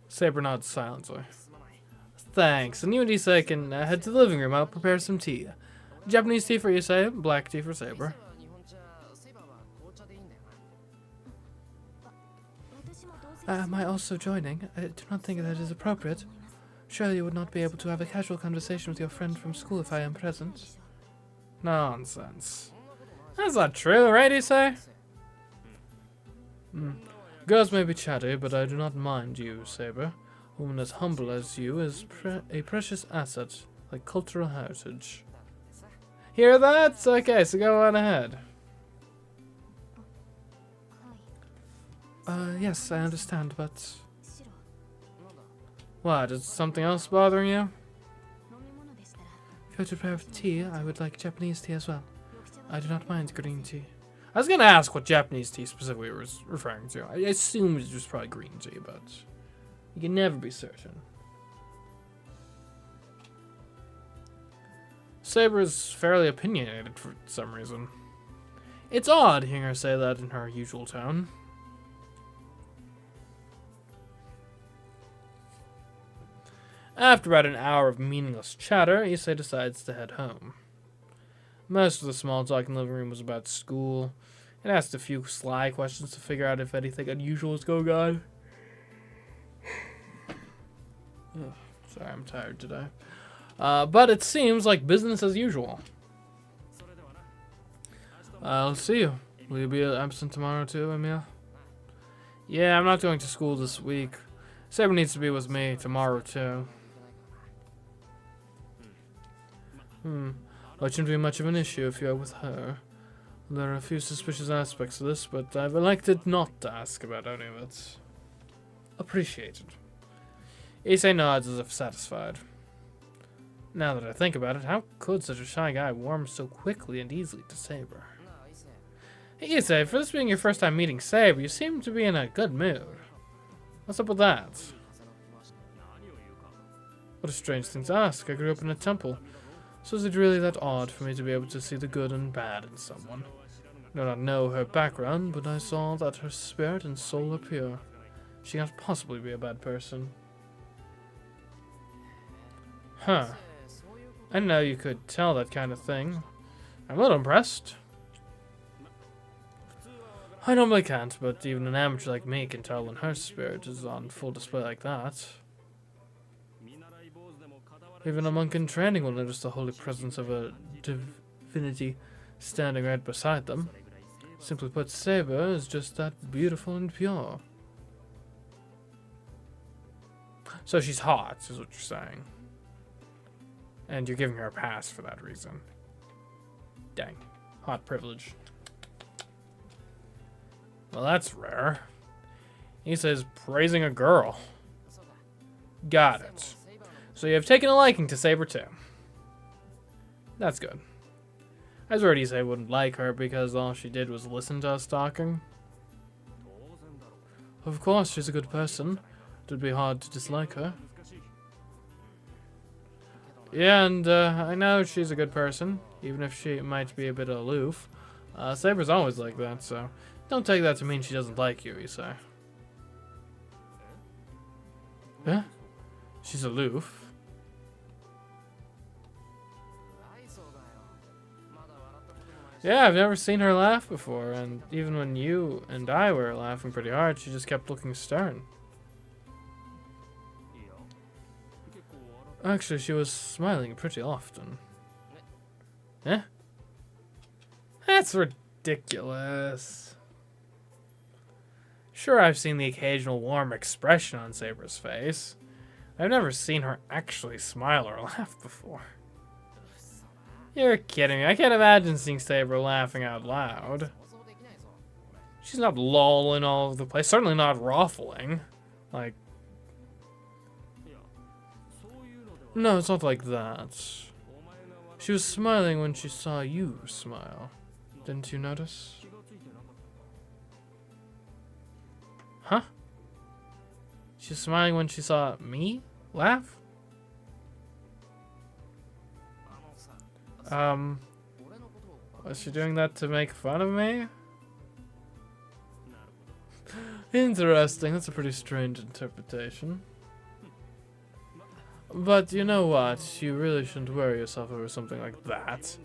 Speaker 1: Saber nods silently. Thanks. And you and Issei can head to the living room. I'll prepare some tea. Japanese tea for Issei, black tea for Saber. Am I also joining? I do not think that is appropriate. Surely you would not be able to have a casual conversation with your friend from school if I am present. Nonsense. That's not true, right, Issei? Girls may be chatty, but I do not mind you, Saber. A woman as humble as you is a precious asset, like cultural heritage. Hear that? Okay, so go on ahead. Yes, I understand, but... What, is something else bothering you? If you're to prepare tea, I would like Japanese tea as well. I do not mind green tea. I was gonna ask what Japanese tea specifically was referring to. I assumed it was probably green tea, but you can never be certain. Saber is fairly opinionated for some reason. It's odd hearing her say that in her usual tone. After about an hour of meaningless chatter, Issei decides to head home. Most of the small talk in the living room was about school. It asked a few sly questions to figure out if anything unusual was going on. Sorry, I'm tired today. But it seems like business as usual. I'll see you. Will you be absent tomorrow too, Emil? Yeah, I'm not going to school this week. Saber needs to be with me tomorrow too. Well, it shouldn't be much of an issue if you're with her. There are a few suspicious aspects to this, but I've elected not to ask about any of it. Appreciated. Issei nods as if satisfied. Now that I think about it, how could such a shy guy warm so quickly and easily to Saber? Hey Issei, for this being your first time meeting Saber, you seem to be in a good mood. What's up with that? What a strange thing to ask. I grew up in a temple. So is it really that odd for me to be able to see the good and bad in someone? I do not know her background, but I saw that her spirit and soul are pure. She can't possibly be a bad person. Huh. I didn't know you could tell that kind of thing. I'm a little impressed. I normally can't, but even an amateur like me can tell when her spirit is on full display like that. Even a monk in training will notice the holy presence of a divinity standing right beside them. Simply put, Saber is just that beautiful and pure. So she's hot, is what you're saying. And you're giving her a pass for that reason. Dang. Hot privilege. Well, that's rare. He says praising a girl. Got it. So you have taken a liking to Saber too. That's good. I was already say I wouldn't like her because all she did was listen to us talking. Of course, she's a good person. It would be hard to dislike her. Yeah, and I know she's a good person, even if she might be a bit aloof. Saber's always like that, so don't take that to mean she doesn't like you, you say. Huh? She's aloof. Yeah, I've never seen her laugh before, and even when you and I were laughing pretty hard, she just kept looking stern. Actually, she was smiling pretty often. Eh? That's ridiculous. Sure, I've seen the occasional warm expression on Saber's face. I've never seen her actually smile or laugh before. You're kidding me. I can't imagine seeing Saber laughing out loud. She's not lolling all over the place. Certainly not ruffling. Like... No, it's not like that. She was smiling when she saw you smile. Didn't you notice? Huh? She's smiling when she saw me laugh? Was she doing that to make fun of me? Interesting, that's a pretty strange interpretation. But you know what? You really shouldn't worry yourself over something like that.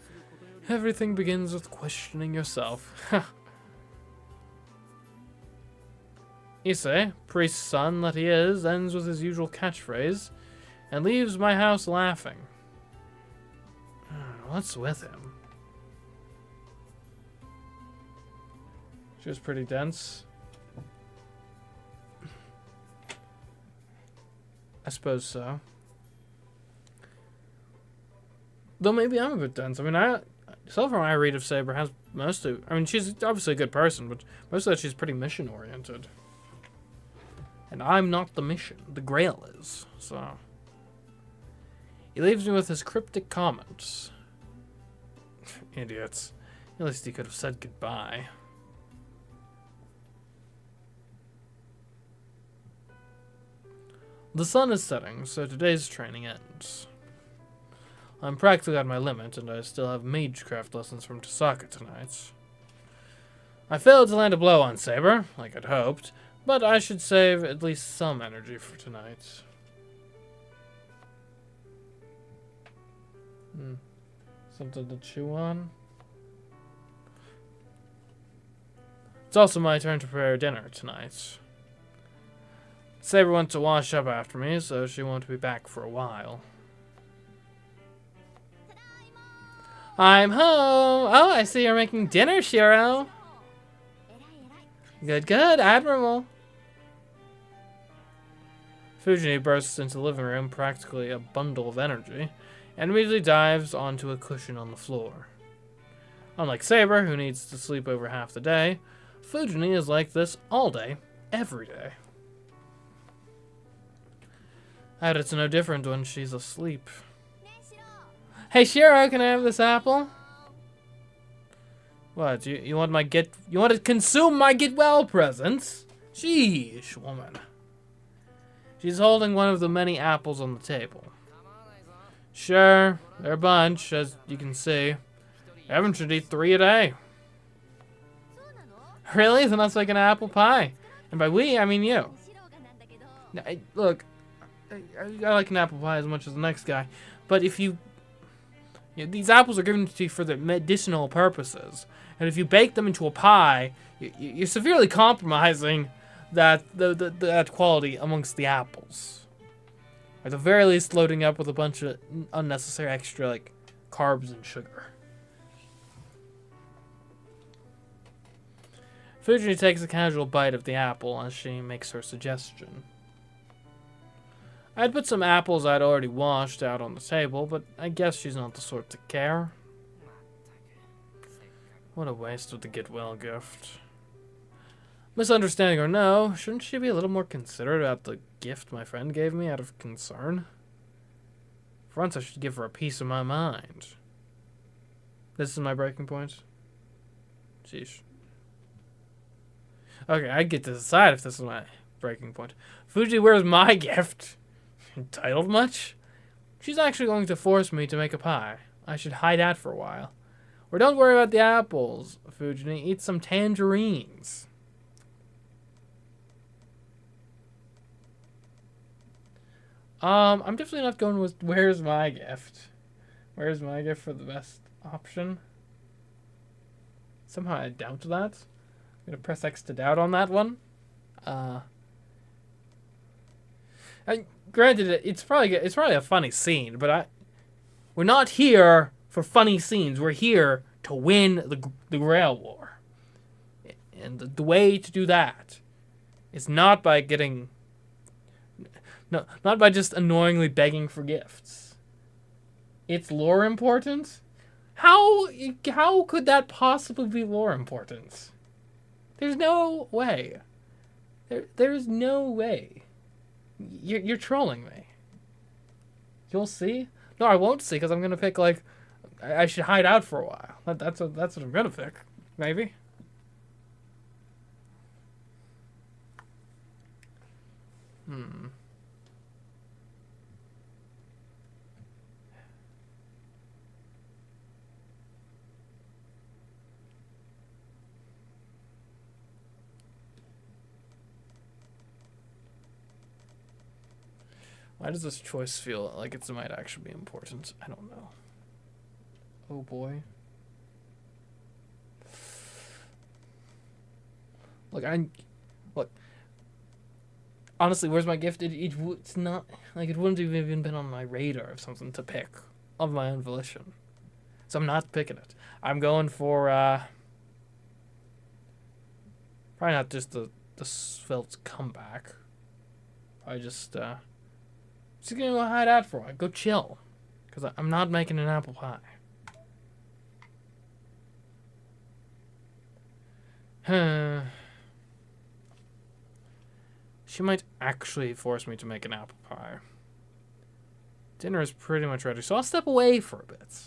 Speaker 1: Everything begins with questioning yourself. Issei, priest's son that he is, ends with his usual catchphrase, and leaves my house laughing. What's with him? She was pretty dense. I suppose so. Though maybe I'm a bit dense. I mean, so far my read of Saber has mostly... I mean, she's obviously a good person, but most of that she's pretty mission-oriented. And I'm not the mission. The Grail is, so... He leaves me with his cryptic comments. Idiots. At least he could have said goodbye. The sun is setting, so today's training ends. I'm practically at my limit, and I still have CMeeCraft lessons from Tasaka tonight. I failed to land a blow on Saber, like I'd hoped, but I should save at least some energy for tonight. Something to chew on. It's also my turn to prepare dinner tonight. Saber went to wash up after me, so she won't be back for a while. I'm home! Oh, I see you're making dinner, Shiro! Good, good, admirable. Fujini bursts into the living room, practically a bundle of energy, and immediately dives onto a cushion on the floor. Unlike Saber, who needs to sleep over half the day, Fujini is like this all day, every day. And it's no different when she's asleep. Hey Shiro, can I have this apple? What, you want my you want to consume my get well presents? Sheesh, woman. She's holding one of the many apples on the table. Sure, they're a bunch, as you can see. Evan should eat 3 a day. Really? Then let's make an apple pie. And by we, I mean you. Now, look, I like an apple pie as much as the next guy, but if these apples are given to you for the medicinal purposes, and if you bake them into a pie, you're severely compromising that quality amongst the apples. At the very least, loading up with a bunch of unnecessary extra like carbs and sugar. Fujini takes a casual bite of the apple as she makes her suggestion. I'd put some apples I'd already washed out on the table, but I guess she's not the sort to care. What a waste of the get well gift. Misunderstanding or no, shouldn't she be a little more considerate about the gift my friend gave me out of concern? For once I should give her a piece of my mind. This is my breaking point? Sheesh. Okay, I get to decide if this is my breaking point. Fuji, where's my gift? Entitled much? She's actually going to force me to make a pie. I should hide out for a while. Or don't worry about the apples, Fujini. Eat some tangerines. I'm definitely not going with where's my gift. Where's my gift for the best option? Somehow I doubt that. I'm gonna press X to doubt on that one. Granted, it's probably a funny scene, but we're not here for funny scenes. We're here to win the Grail War, and the way to do that It's not by getting... No, not by just annoyingly begging for gifts. It's lore importance? How could that possibly be lore importance? There's no way. There's no way. You're trolling me. You'll see. No, I won't see because I'm gonna pick like I should hide out for a while. That's what I'm gonna pick. Maybe. Why does this choice feel like it might actually be important? I don't know. Oh boy. Look. Honestly, where's my gift? It's not like it wouldn't have even been on my radar of something to pick of my own volition. So I'm not picking it. I'm going for probably not just the svelte comeback. I just gonna go hide out for a while. Go chill. Because I'm not making an apple pie. She might actually force me to make an apple pie. Dinner is pretty much ready, so I'll step away for a bit.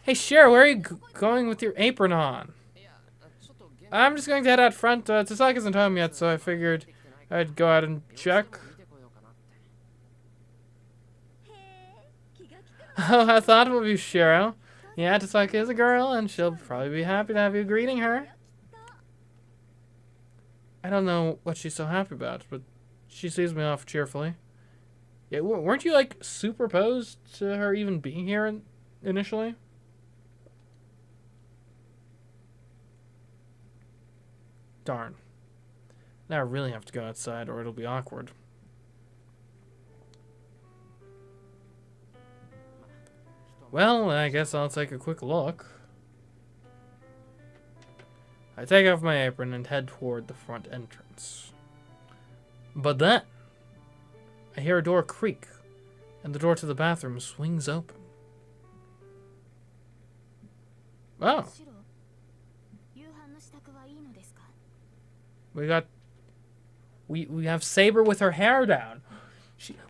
Speaker 1: Hey, Cher, where are you going with your apron on? I'm just going to head out front. Tasaki isn't home yet, so I figured I'd go out and check. Oh, I thought it would be Cheryl. Yeah, Tasaki is a girl, and she'll probably be happy to have you greeting her. I don't know what she's so happy about, but she sees me off cheerfully. Yeah, weren't you, like, super opposed to her even being here initially? Darn. Now I really have to go outside, or it'll be awkward. Well, I guess I'll take a quick look. I take off my apron and head toward the front entrance. But then, I hear a door creak, and the door to the bathroom swings open. Oh. We have Saber with her hair down.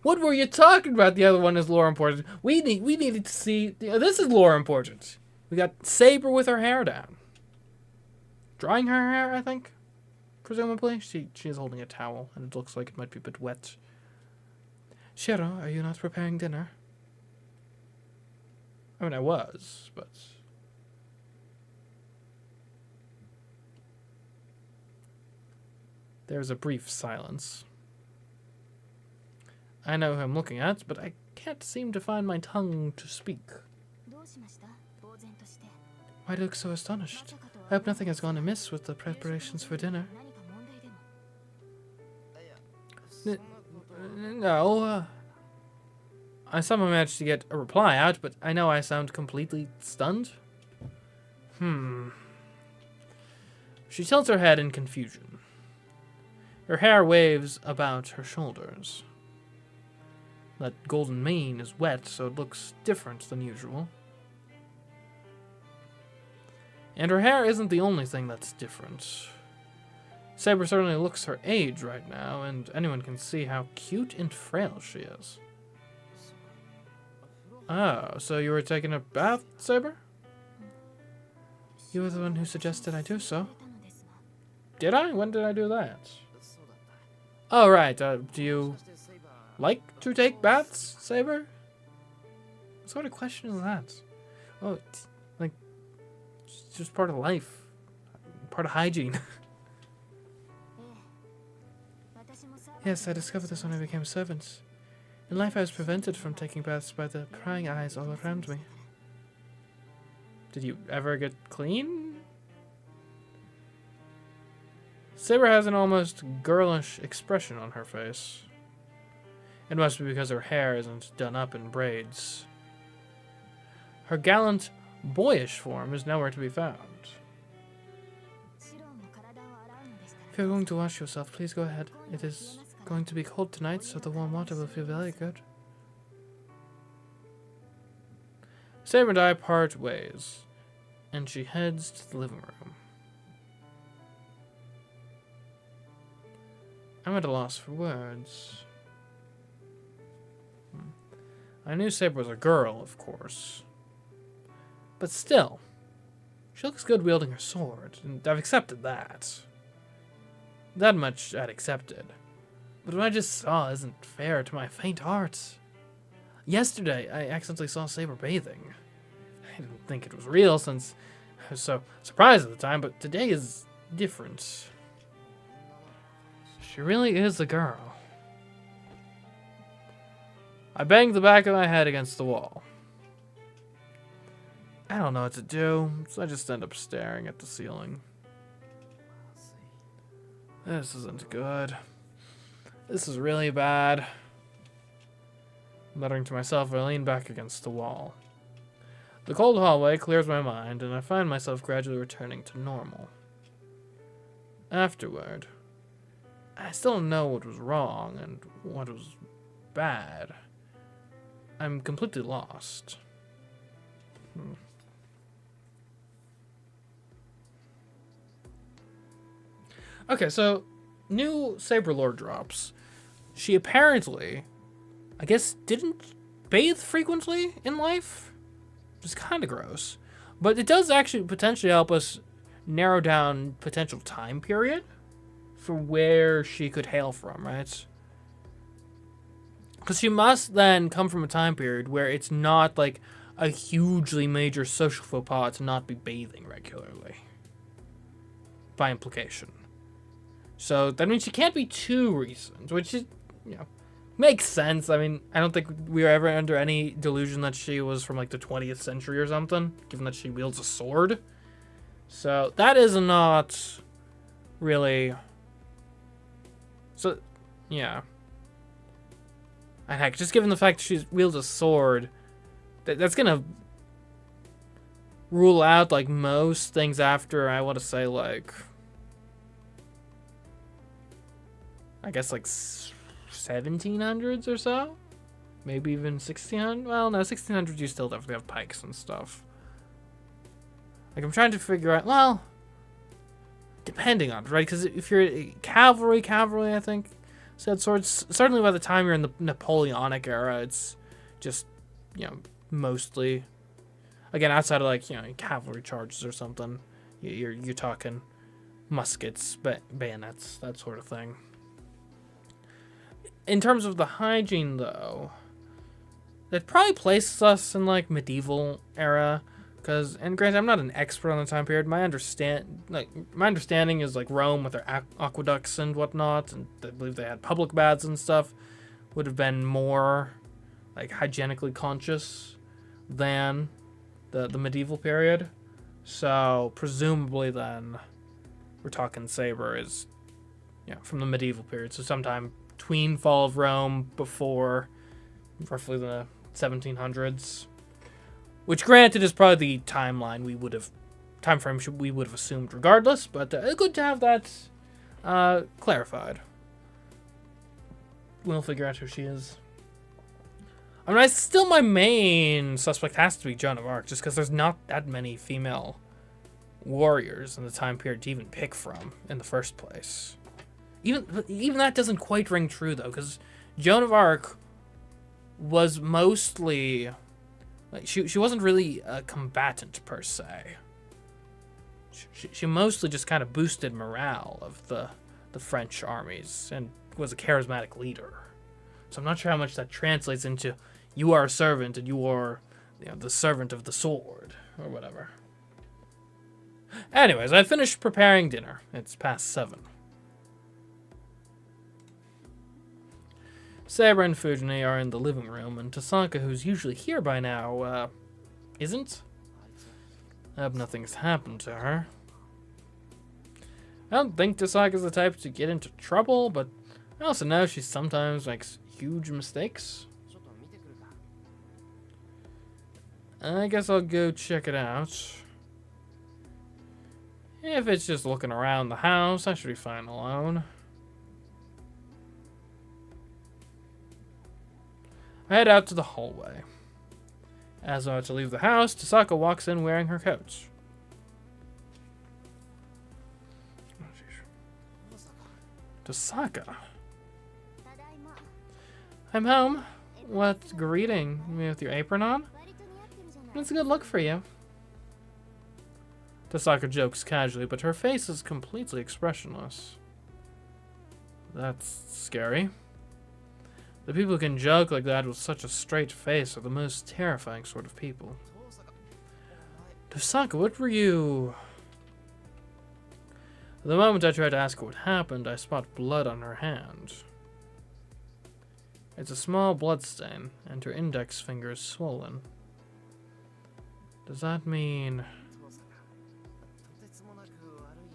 Speaker 1: What were you talking about? The other one is lore important. We needed to see. This is lore important. We got Saber with her hair down. Drying her hair, I think. Presumably. She is holding a towel, and it looks like it might be a bit wet. Shiro, are you not preparing dinner? I mean, I was, but... There's a brief silence. I know who I'm looking at, but I can't seem to find my tongue to speak. Why do you look so astonished? I hope nothing has gone amiss with the preparations for dinner. No. I somehow managed to get a reply out, but I know I sound completely stunned. She tilts her head in confusion. Her hair waves about her shoulders. That golden mane is wet, so it looks different than usual. And her hair isn't the only thing that's different. Saber certainly looks her age right now, and anyone can see how cute and frail she is. Oh, so you were taking a bath, Saber? You were the one who suggested I do so. Did I? When did I do that? Oh, right. Do you like to take baths, Saber? What sort of question is that? Oh, it's like, it's just part of life. Part of hygiene. Yes, I discovered this when I became a servant. In life, I was prevented from taking baths by the prying eyes all around me. Did you ever get clean? Saber has an almost girlish expression on her face. It must be because her hair isn't done up in braids. Her gallant, boyish form is nowhere to be found. If you're going to wash yourself, please go ahead. It is going to be cold tonight, so the warm water will feel very good. Saber and I part ways, and she heads to the living room. I'm at a loss for words. I knew Saber was a girl, of course. But still, she looks good wielding her sword, and I've accepted that. That much I'd accepted. But what I just saw isn't fair to my faint heart. Yesterday, I accidentally saw Saber bathing. I didn't think it was real since I was so surprised at the time, but today is different. She really is a girl. I banged the back of my head against the wall. I don't know what to do, so I just end up staring at the ceiling. This isn't good. This is really bad. Muttering to myself, I lean back against the wall. The cold hallway clears my mind, and I find myself gradually returning to normal. Afterward, I still don't know what was wrong and what was bad. I'm completely lost. Okay, so new Saber lore drops. She apparently, I guess, didn't bathe frequently in life. It's kind of gross. But it does actually potentially help us narrow down potential time period for where she could hail from, right? Because she must then come from a time period where it's not like a hugely major social faux pas to not be bathing regularly. By implication. So that means she can't be too recent, which is, you know, makes sense. I mean, I don't think we were ever under any delusion that she was from like the 20th century or something, given that she wields a sword. So that is not really. So, yeah. And heck, just given the fact that she wields a sword, that's gonna rule out like most things after, I want to say, like, I guess like 1700s or so, maybe even 1600. Well, no, 1600s you still definitely have pikes and stuff. Like, I'm trying to figure out, well, depending on it, right? Because if you're cavalry, I think said swords. Certainly by the time you're in the Napoleonic era, it's just, you know, mostly, again, outside of like, you know, cavalry charges or something, you're talking muskets, bayonets, that sort of thing. In terms of the hygiene, though, that probably places us in like medieval era, because, and granted, I'm not an expert on the time period. My understanding is like Rome with their aqueducts and whatnot, and I believe they had public baths and stuff, would have been more like hygienically conscious than the medieval period. So presumably, then we're talking Saber is, you know, from the medieval period, so sometime between fall of Rome before roughly the 1700s, which granted is probably the time frame we would have assumed regardless, but good to have that clarified. We'll figure out who she is. I mean, still my main suspect has to be Joan of Arc, just because there's not that many female warriors in the time period to even pick from in the first place. Even that doesn't quite ring true, though, because Joan of Arc was mostly, like, she wasn't really a combatant per se. She mostly just kind of boosted morale of the French armies and was a charismatic leader. So I'm not sure how much that translates into you are a servant and you are, you know, the servant of the sword or whatever. Anyways, I finished preparing dinner. It's past 7. Saber and Fujine are in the living room, and Tasaka, who's usually here by now, isn't? I hope nothing's happened to her. I don't think Tasaka's the type to get into trouble, but I also know she sometimes makes huge mistakes. I guess I'll go check it out. If it's just looking around the house, I should be fine alone. I head out to the hallway. As I'm about to leave the house, Tasaka walks in wearing her coat. Tasaka? I'm home. What, greeting me with your apron on? It's a good look for you. Tasaka jokes casually, but her face is completely expressionless. That's scary. The people who can joke like that with such a straight face are the most terrifying sort of people. Tasaka, what were you... The moment I tried to ask her what happened, I spot blood on her hand. It's a small blood stain, and her index finger is swollen. Does that mean...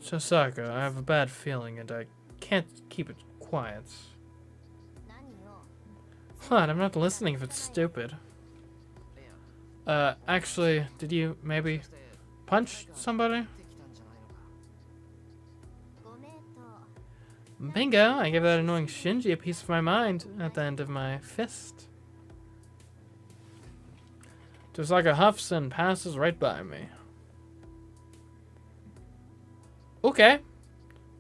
Speaker 1: Tasaka, I have a bad feeling and I can't keep it quiet. What? I'm not listening if it's stupid. Actually, did you maybe punch somebody? Bingo! I gave that annoying Shinji a piece of my mind at the end of my fist. Tasaka huffs and passes right by me. Okay.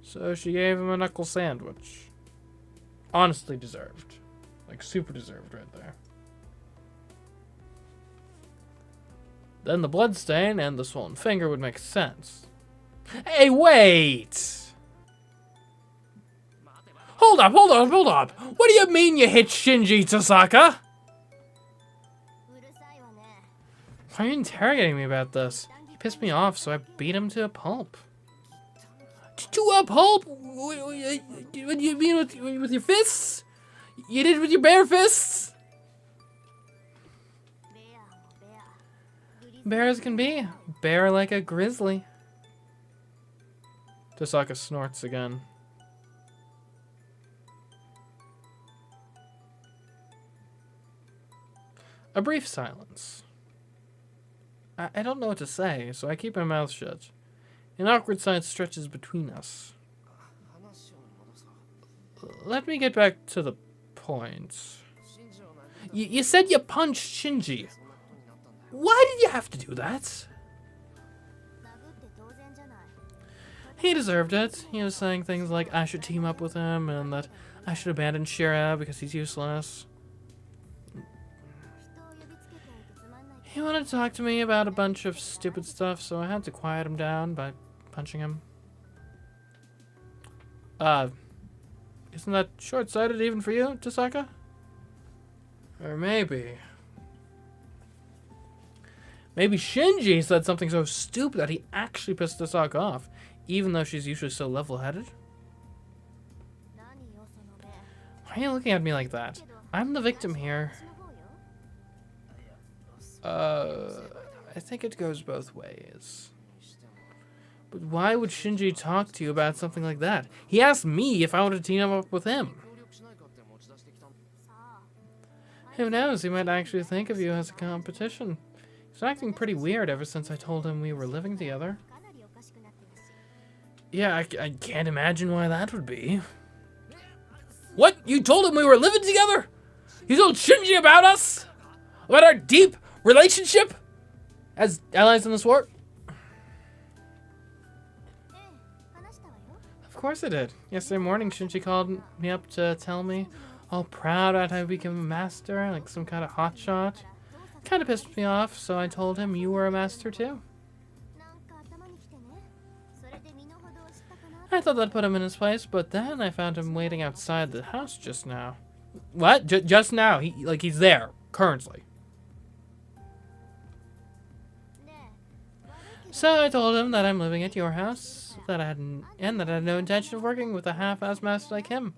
Speaker 1: So she gave him a knuckle sandwich. Honestly deserved. Like, super deserved right there. Then the bloodstain and the swollen finger would make sense. Hey, wait! Hold up, hold up, hold up! What do you mean you hit Shinji, Tasaka? Why are you interrogating me about this? He pissed me off, so I beat him to a pulp. To a pulp? What do you mean with your fists? You did it with your bare fists? Bare as can be. Bare like a grizzly. Tasaka snorts again. A brief silence. I don't know what to say, so I keep my mouth shut. An awkward silence stretches between us. Let me get back to the point. You said you punched Shinji. Why did you have to do that? He deserved it. He was saying things like I should team up with him and that I should abandon Shira because he's useless. He wanted to talk to me about a bunch of stupid stuff, so I had to quiet him down by punching him. Isn't that short-sighted even for you, Tasaka? Or maybe Shinji said something so stupid that he actually pissed Tasaka off, even though she's usually so level-headed. Why are you looking at me like that? I'm the victim here. I think it goes both ways. But why would Shinji talk to you about something like that? He asked me if I wanted to team up with him. Who knows, he might actually think of you as a competition. He's acting pretty weird ever since I told him we were living together. Yeah, I can't imagine why that would be. What? You told him we were living together? You told Shinji about us? About our deep relationship? As allies in this war? Of course I did. Yesterday morning, Shinji called me up to tell me all proud that I became a master, like some kind of hotshot. Kind of pissed me off, so I told him you were a master too. I thought that put him in his place, but then I found him waiting outside the house just now. What? Just now? He's there, currently. So I told him that I'm living at your house, that I had no intention of working with a half-assed master like him.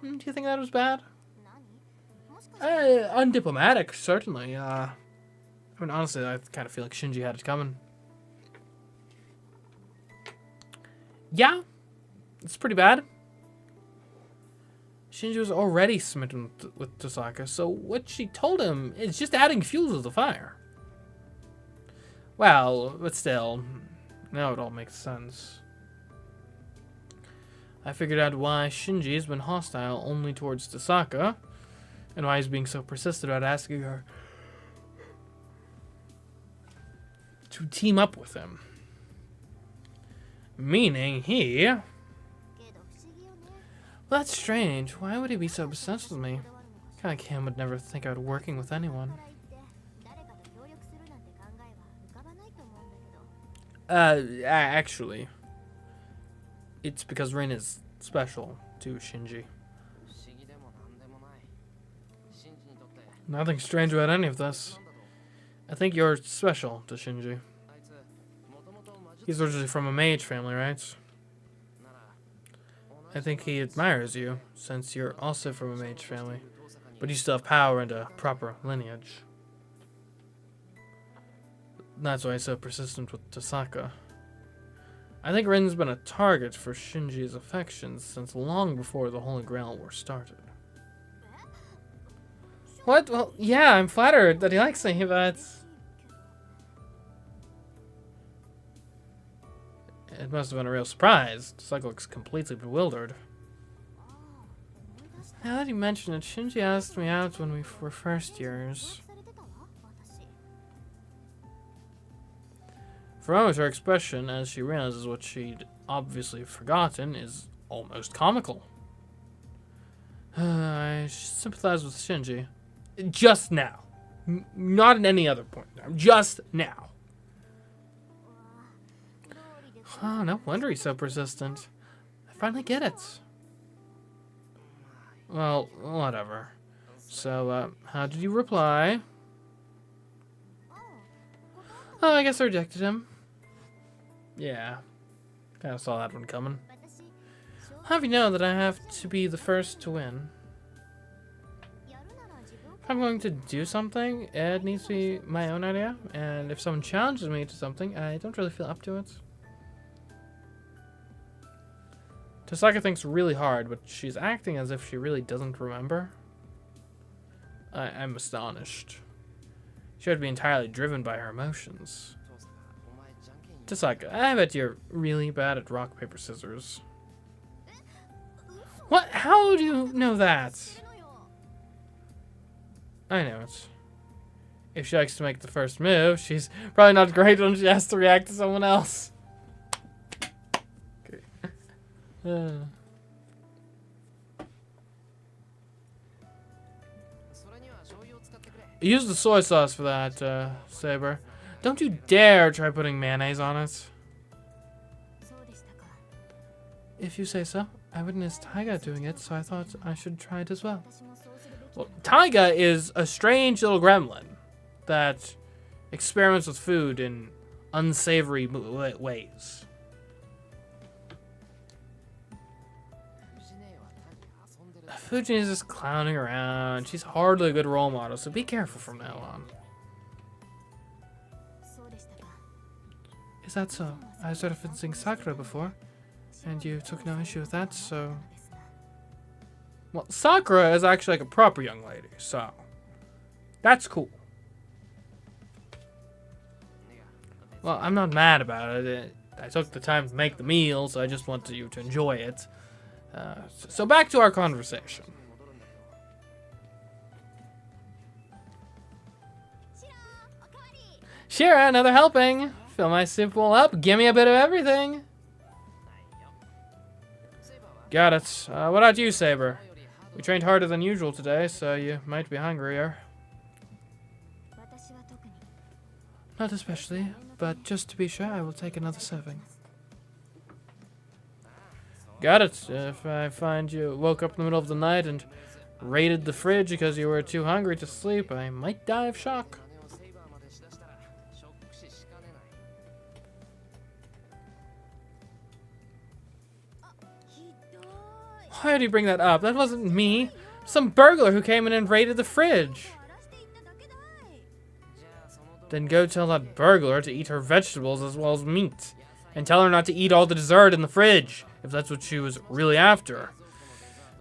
Speaker 1: Do you think that was bad? Undiplomatic, certainly. I mean, honestly, I kind of feel like Shinji had it coming. Yeah, it's pretty bad. Shinji was already smitten with Tasaka, so what she told him is just adding fuel to the fire. Well, but still, Now it all makes sense. I figured out why Shinji has been hostile only towards Tasaka, and why he's being so persistent about asking her to team up with him. Meaning he... Well, that's strange. Why would he be so obsessed with me? Kinda like him would never think out working with anyone. Actually, it's because Rin is special to Shinji. Nothing strange about any of this. I think you're special to Shinji. He's originally from a mage family, right? I think he admires you, since you're also from a mage family, but you still have power and a proper lineage. That's why he's so persistent with Tasaka. I think Rin's been a target for Shinji's affections since long before the Holy Grail War started. What? Well, yeah, I'm flattered that he likes me, but... It must have been a real surprise. Tasaka looks completely bewildered. Now that you mention it, Shinji asked me out when we were first years. For a moment, her expression as she realizes what she'd obviously forgotten is almost comical. I sympathize with Shinji. Just now. Not at any other point. Just now. Oh, no wonder he's so persistent. I finally get it. Well, whatever. So, how did you reply? Oh, I guess I rejected him. Yeah. Kind of saw that one coming. How have you know that I have to be the first to win? If I'm going to do something, it needs to be my own idea. And if someone challenges me to something, I don't really feel up to it. Tasaka thinks really hard, but she's acting as if she really doesn't remember. I'm astonished. She would be entirely driven by her emotions. Tasaka, I bet you're really bad at rock, paper, scissors. What? How do you know that? I know it. If she likes to make the first move, she's probably not great when she has to react to someone else. Okay. Use the soy sauce for that, Saber. Don't you dare try putting mayonnaise on it. If you say so. I witnessed Taiga doing it, so I thought I should try it as well. Well, Taiga is a strange little gremlin that experiments with food in unsavory ways. Fujin is just clowning around. She's hardly a good role model, so be careful from now on. Is that so? I was referencing Sakura before, and you took no issue with that, so... Well, Sakura is actually like a proper young lady, so... That's cool. Well, I'm not mad about it. I took the time to make the meal, so I just wanted you to enjoy it. So back to our conversation. Shira, another helping. Fill my soup bowl up. Give me a bit of everything. Got it. What about you, Saber? We trained harder than usual today, so you might be hungrier. Not especially, but just to be sure, I will take another serving. Got it. If I find you woke up in the middle of the night and raided the fridge because you were too hungry to sleep, I might die of shock. Why did you bring that up? That wasn't me. Some burglar who came in and raided the fridge. Then go tell that burglar to eat her vegetables as well as meat. And tell her not to eat all the dessert in the fridge, if that's what she was really after.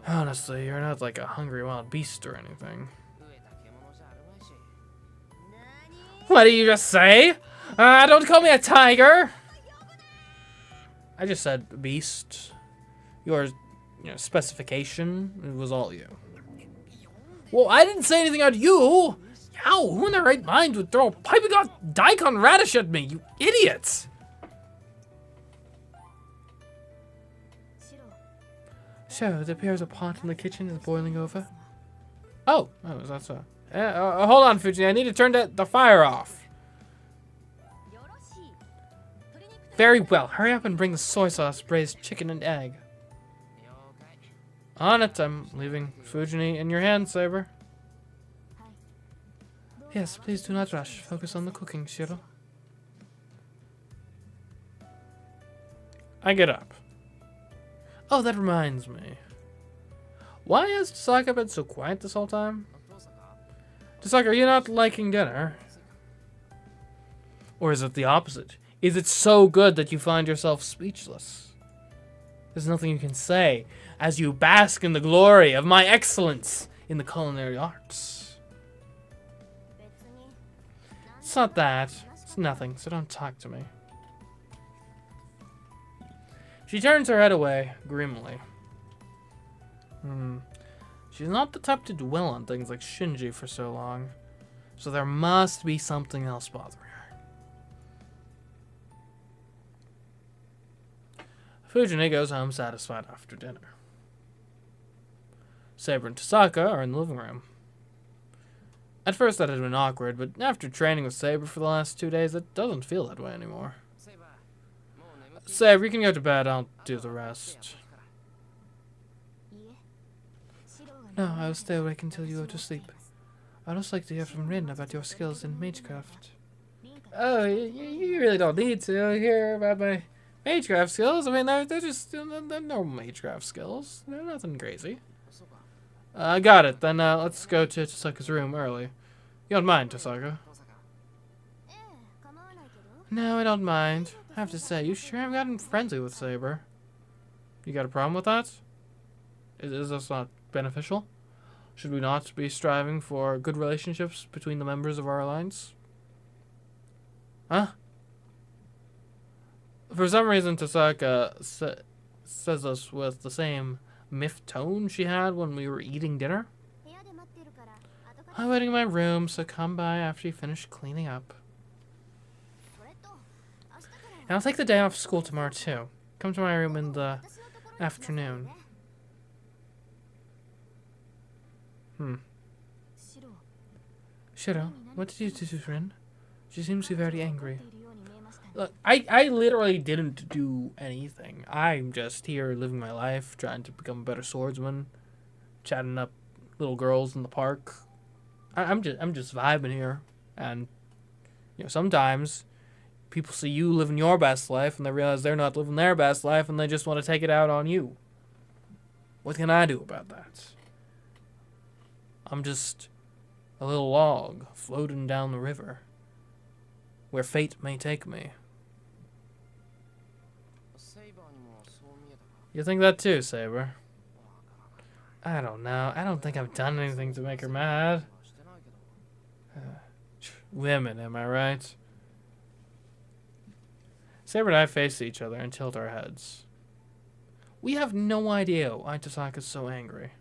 Speaker 1: Honestly, you're not like a hungry wild beast or anything. What did you just say? Don't call me a tiger! I just said beast. Your specification was all you. Well, I didn't say anything on you! Ow, who in their right mind would throw a piping hot daikon radish at me, you idiots! So, it appears a pot in the kitchen is boiling over. Oh, that's so. Hold on, Fuji, I need to turn the fire off. Very well, hurry up and bring the soy sauce, braised chicken, and egg. On it, I'm leaving Fujini in your hands, Saber. Yes, please do not rush. Focus on the cooking, Shiro. I get up. Oh, that reminds me. Why has Tasaka been so quiet this whole time? Tasaka, are you not liking dinner? Or is it the opposite? Is it so good that you find yourself speechless? There's nothing you can say as you bask in the glory of my excellence in the culinary arts. It's not that. It's nothing, so don't talk to me. She turns her head away, grimly. She's not the type to dwell on things like Shinji for so long, so there must be something else bothering her. Fujini goes home satisfied after dinner. Saber and Tasaka are in the living room. At first that had been awkward, but after training with Saber for the last 2 days, it doesn't feel that way anymore. Saber, you can go to bed, I'll do the rest. No, I will stay awake until you go to sleep. I'd also like to hear from Rin about your skills in CMeeCraft. Oh, you really don't need to hear about my CMeeCraft skills. I mean, they're just they're normal CMeeCraft skills. They're nothing crazy. I got it. Then let's go to Tasaka's room early. You don't mind, Tasaka? No, I don't mind. I have to say, you sure have gotten friendly with Saber. You got a problem with that? Is this not beneficial? Should we not be striving for good relationships between the members of our alliance? Huh? For some reason, Tasaka says this with the same miffed tone she had when we were eating dinner. I'm waiting in my room, so come by after you finish cleaning up. And I'll take the day off school tomorrow too. Come to my room in the afternoon. Shiro, what did you do to Rin? She seems to be very angry. Look, I literally didn't do anything. I'm just here living my life, trying to become a better swordsman, chatting up little girls in the park. I'm just vibing here, and sometimes people see you living your best life, and they realize they're not living their best life, and they just want to take it out on you. What can I do about that? I'm just a little log floating down the river, where fate may take me. You think that too, Saber? I don't know. I don't think I've done anything to make her mad. Women, am I right? Saber and I face each other and tilt our heads. We have no idea why Tasaka's so angry.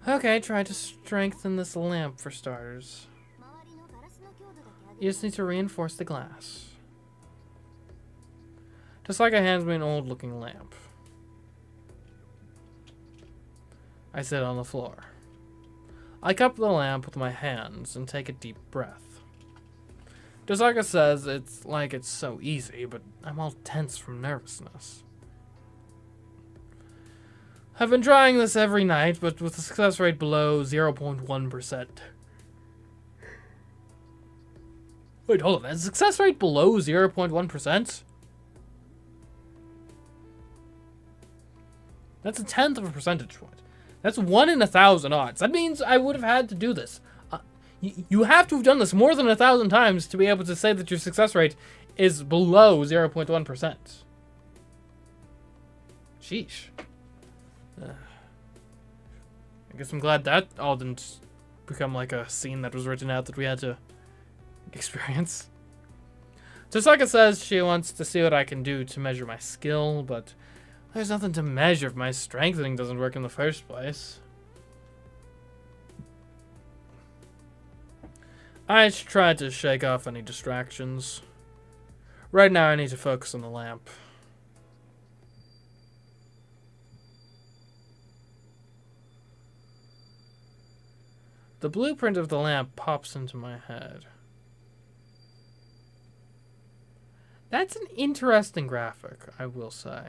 Speaker 1: Okay, try to strengthen this lamp for starters. You just need to reinforce the glass. Tasaka hands me an old-looking lamp. I sit on the floor. I cup the lamp with my hands and take a deep breath. Tasaka says it's like it's so easy, but I'm all tense from nervousness. I've been trying this every night, but with a success rate below 0.1%. Wait, hold on. Is the success rate below 0.1%? That's a tenth of a percentage point. That's 1 in 1,000 odds. That means I would have had to do this. You have to have done this more than 1,000 times to be able to say that your success rate is below 0.1%. Sheesh. I guess I'm glad that all didn't become like a scene that was written out that we had to experience. Tosaka says she wants to see what I can do to measure my skill, but there's nothing to measure if my strengthening doesn't work in the first place. I tried to shake off any distractions. Right now I need to focus on the lamp. The blueprint of the lamp pops into my head. That's an interesting graphic, I will say.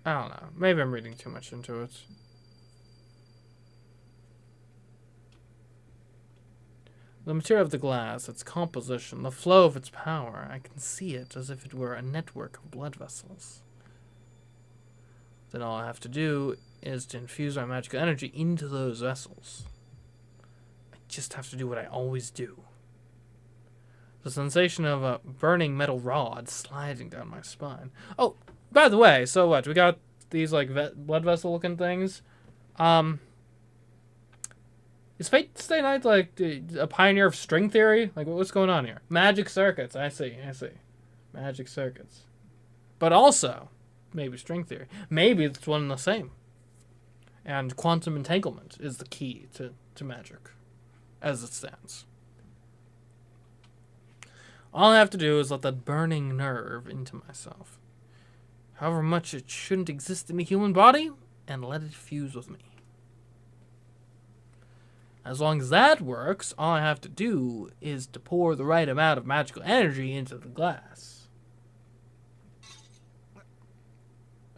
Speaker 1: I don't know. Maybe I'm reading too much into it. The material of the glass, its composition, the flow of its power, I can see it as if it were a network of blood vessels. Then all I have to do is to infuse my magical energy into those vessels. I just have to do what I always do. The sensation of a burning metal rod sliding down my spine. Oh, by the way, so what? We got these like blood vessel looking things. Is Fate Stay Night like a pioneer of string theory? Like what's going on here? Magic circuits. I see. Magic circuits. But also, maybe string theory. Maybe it's one and the same. And quantum entanglement is the key to magic, as it stands. All I have to do is let that burning nerve into myself, however much it shouldn't exist in a human body, and let it fuse with me. As long as that works, all I have to do is to pour the right amount of magical energy into the glass.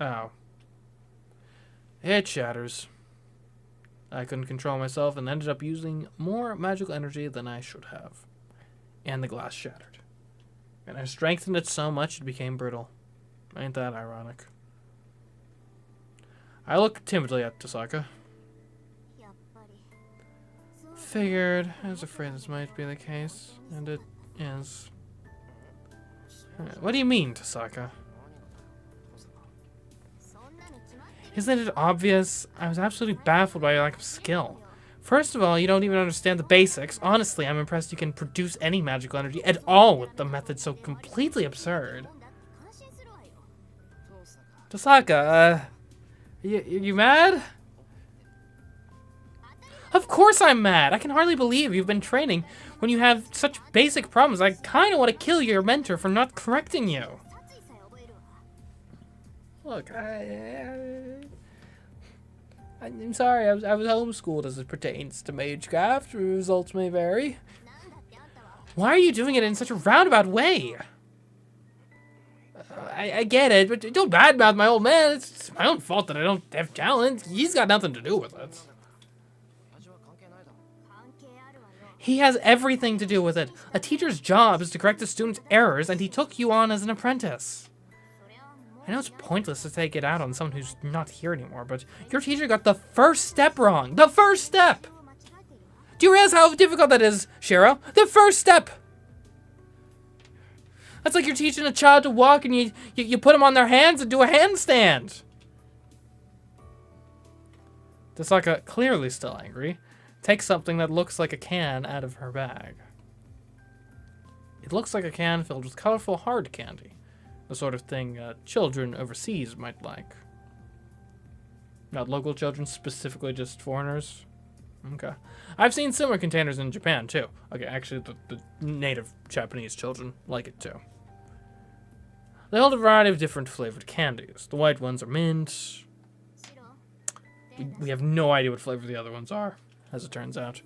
Speaker 1: Oh. It shatters. I couldn't control myself and ended up using more magical energy than I should have. And the glass shattered. And I strengthened it so much it became brittle. Ain't that ironic? I look timidly at Tosaka. Figured. I was afraid this might be the case. And it is. What do you mean, Tosaka? Isn't it obvious? I was absolutely baffled by your lack of skill. First of all, you don't even understand the basics. Honestly, I'm impressed you can produce any magical energy at all with the method so completely absurd. Tosaka, you mad? Of course I'm mad. I can hardly believe you've been training when you have such basic problems. I kind of want to kill your mentor for not correcting you. Look, I'm sorry, I was homeschooled as it pertains to MageCraft. Results may vary. Why are you doing it in such a roundabout way? I get it, but don't badmouth my old man. It's my own fault that I don't have talent. He's got nothing to do with it. He has everything to do with it. A teacher's job is to correct a student's errors, and he took you on as an apprentice. I know it's pointless to take it out on someone who's not here anymore, but your teacher got the first step wrong. The first step! Do you realize how difficult that is, Shiro? The first step! That's like you're teaching a child to walk and you put them on their hands and do a handstand. Tosaka, clearly still angry, takes something that looks like a can out of her bag. It looks like a can filled with colorful hard candy. The sort of thing children overseas might like. Not local children, specifically just foreigners. Okay. I've seen similar containers in Japan, too. Okay, actually, the native Japanese children like it, too. They hold a variety of different flavored candies. The white ones are mint. We have no idea what flavor the other ones are, as it turns out.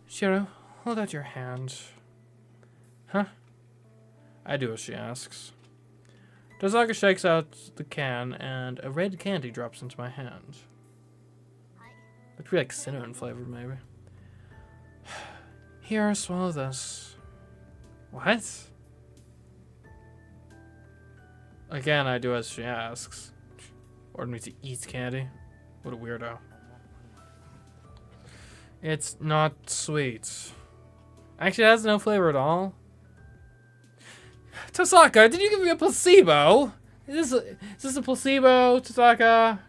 Speaker 1: Shiro, hold out your hand. Huh? I do as she asks. Tosaka shakes out the can, and a red candy drops into my hand. It could be like cinnamon flavored, maybe. Here, swallow this. What? Again, I do as she asks. Ordered me to eat candy. What a weirdo. It's not sweet. Actually, it has no flavor at all. Tosaka, did you give me a placebo? Is this a placebo, Tosaka?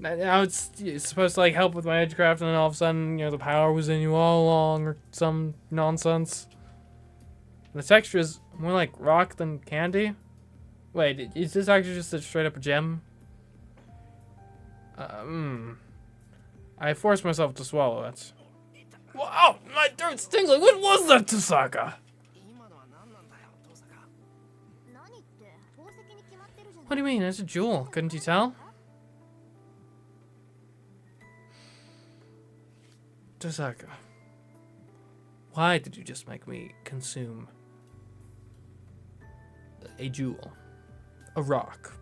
Speaker 1: Now it's supposed to like help with my Magecraft, and then all of a sudden, the power was in you all along, or some nonsense. The texture is more like rock than candy. Wait, is this actually just a straight up gem? I forced myself to swallow it. Wow, my throat's tingling. What was that, Tosaka? What do you mean? It's a jewel. Couldn't you tell? Tosaka, why did you just make me consume a jewel? A rock?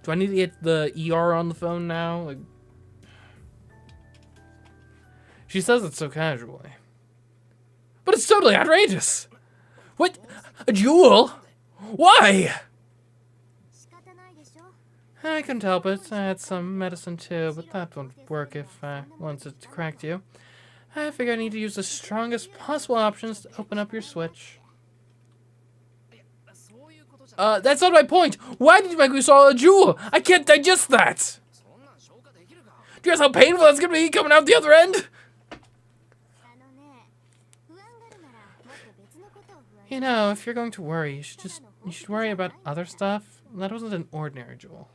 Speaker 1: Do I need to get the ER on the phone now? Like, she says it so casually. But it's totally outrageous! What? A jewel? Why? I couldn't help it. I had some medicine too, but that won't work if I wanted to correct you. I figure I need to use the strongest possible options to open up your switch. That's not my point! Why did you make me swallow a jewel? I can't digest that! Do you realize how painful that's gonna be coming out the other end? If you're going to worry, you should worry about other stuff. That wasn't an ordinary jewel.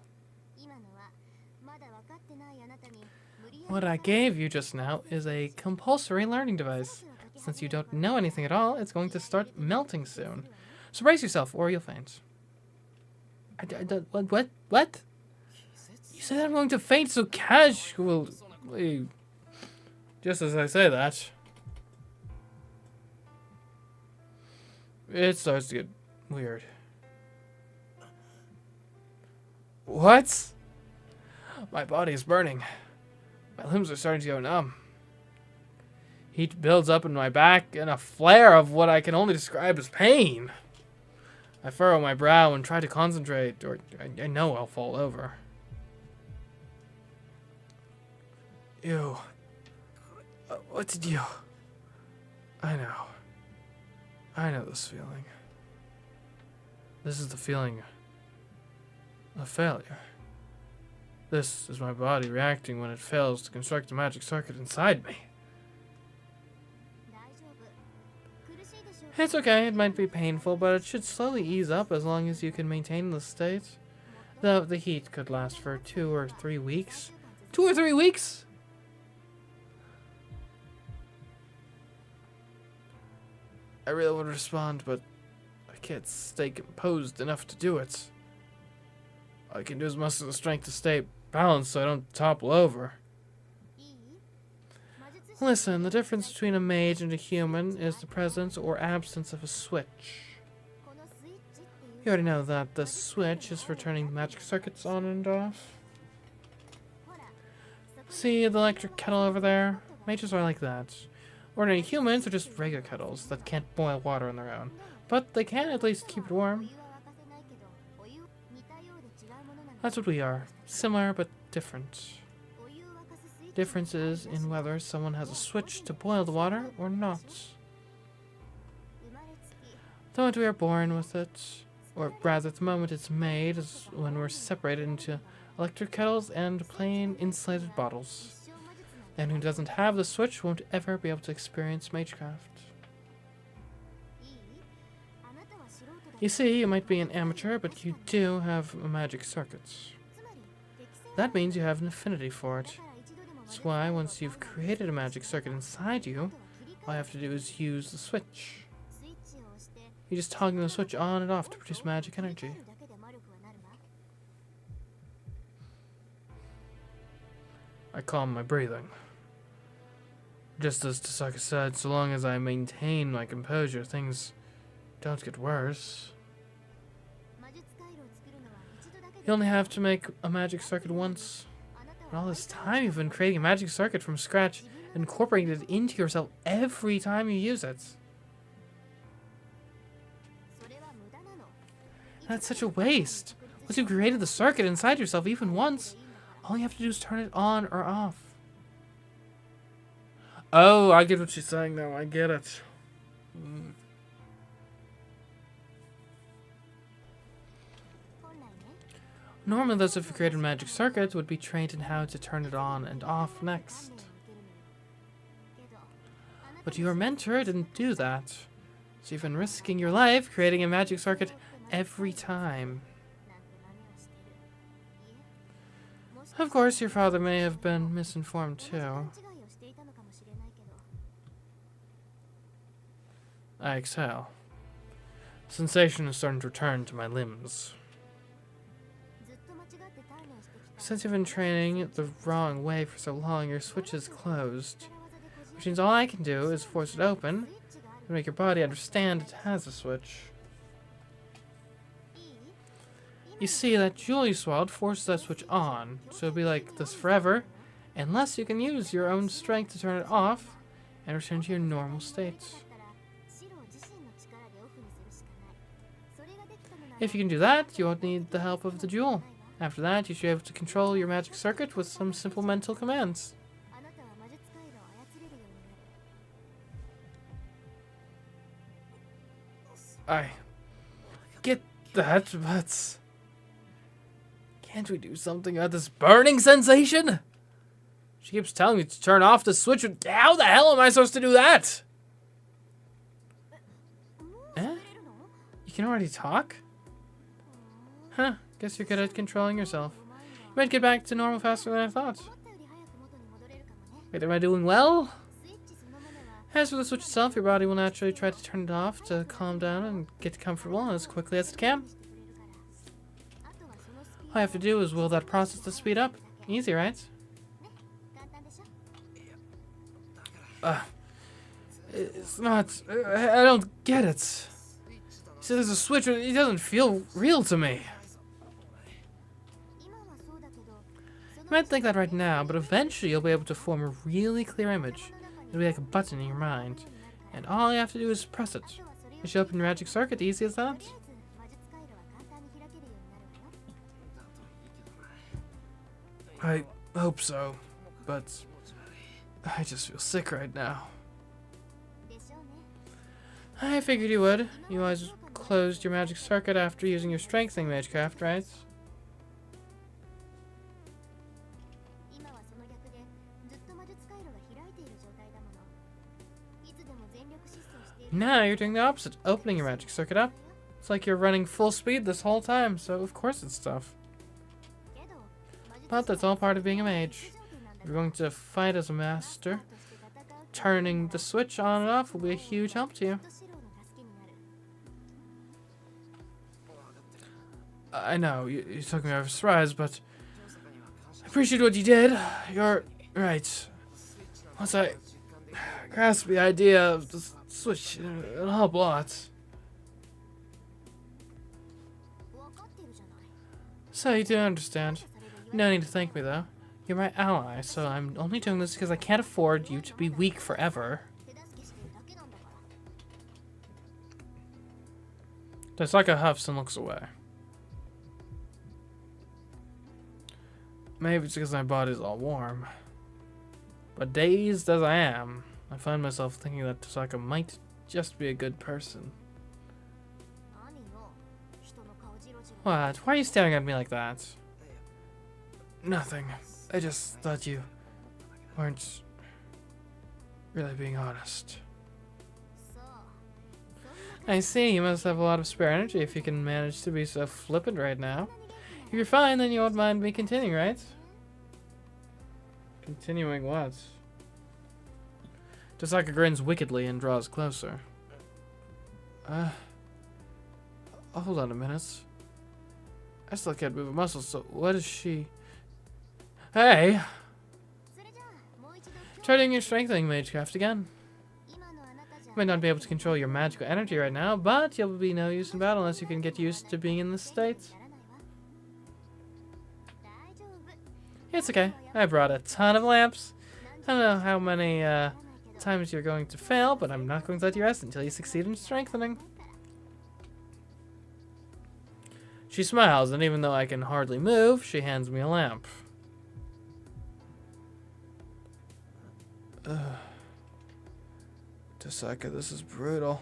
Speaker 1: What I gave you just now is a compulsory learning device. Since you don't know anything at all, it's going to start melting soon. So brace yourself, or you'll faint. What? You said I'm going to faint so casually. Just as I say that, it starts to get weird. What? My body is burning. My limbs are starting to go numb. Heat builds up in my back in a flare of what I can only describe as pain. I furrow my brow and try to concentrate, or I know I'll fall over. Ew. What did you... I know this feeling. This is the feeling of failure. This is my body reacting when it fails to construct a magic circuit inside me. It's okay, it might be painful, but it should slowly ease up as long as you can maintain the state. Though the heat could last for 2 or 3 weeks. 2 or 3 weeks? I really want to respond, but I can't stay composed enough to do it. All I can do is muster the strength to stay balanced so I don't topple over. Listen, the difference between a mage and a human is the presence or absence of a switch. You already know that the switch is for turning magic circuits on and off. See the electric kettle over there? Mages are like that. Ordinary humans are just regular kettles that can't boil water on their own, but they can at least keep it warm. That's what we are. Similar but different. Differences in whether someone has a switch to boil the water or not. The moment we are born with it, or rather the moment it's made, is when we're separated into electric kettles and plain insulated bottles. And who doesn't have the switch won't ever be able to experience Magecraft. You see, you might be an amateur, but you do have magic circuits. That means you have an affinity for it. That's why, once you've created a magic circuit inside you, all you have to do is use the switch. You just toggle the switch on and off to produce magic energy. I calm my breathing. Just as Tosaka said, so long as I maintain my composure, things don't get worse. You only have to make a magic circuit once. And all this time you've been creating a magic circuit from scratch, incorporating it into yourself every time you use it. That's such a waste. Once you've created the circuit inside yourself even once, all you have to do is turn it on or off. Oh, I get what she's saying now. I get it. Normally those who have created magic circuits would be trained in how to turn it on and off next. But your mentor didn't do that. So you've been risking your life creating a magic circuit every time. Of course, your father may have been misinformed too. I exhale. Sensation is starting to return to my limbs. Since you've been training the wrong way for so long, your switch is closed. Which means all I can do is force it open to make your body understand it has a switch. You see, that jewel you swallowed forces that switch on, so it'll be like this forever, unless you can use your own strength to turn it off and return to your normal state. If you can do that, you won't need the help of the jewel. After that, you should be able to control your magic circuit with some simple mental commands. I get that, but can't we do something about this burning sensation? She keeps telling me to turn off the switch. How the hell am I supposed to do that? Eh? You can already talk? Huh, guess you're good at controlling yourself. You might get back to normal faster than I thought. Wait, am I doing well? As for the switch itself, your body will naturally try to turn it off to calm down and get comfortable as quickly as it can. All I have to do is will that process to speed up. Easy, right? It's not... I don't get it. See, there's a switch, but it doesn't feel real to me. You might think that right now, but eventually you'll be able to form a really clear image. It'll be like a button in your mind. And all you have to do is press it. You should open your magic circuit, easy as that. I hope so, but I just feel sick right now. I figured you would. You always closed your magic circuit after using your strengthening CMeeCraft, right? Now you're doing the opposite, opening your magic circuit up. It's like you're running full speed this whole time, so of course it's tough. But that's all part of being a mage. If you're going to fight as a master, turning the switch on and off will be a huge help to you. I know, you took me by surprise, but I appreciate what you did. You're right. Once I grasp the idea of the switch, it'll help a lot. So you do understand. No need to thank me, though. You're my ally, so I'm only doing this because I can't afford you to be weak forever. Tasaka huffs and looks away. Maybe it's because my body's all warm. But dazed as I am, I find myself thinking that Tasaka might just be a good person. What? Why are you staring at me like that? Nothing. I just thought you weren't really being honest. I see, you must have a lot of spare energy if you can manage to be so flippant right now. If you're fine, then you won't mind me continuing, right? Continuing what? Tasaka grins wickedly and draws closer. Hold on a minute. I still can't move a muscle, so what is she... Hey! Try doing your strengthening CMeeCraft again. You might not be able to control your magical energy right now, but you'll be no use in battle unless you can get used to being in this state. It's okay. I brought a ton of lamps. I don't know how many times you're going to fail, but I'm not going to let you rest until you succeed in strengthening. She smiles, and even though I can hardly move, she hands me a lamp. Tasaka, this is brutal.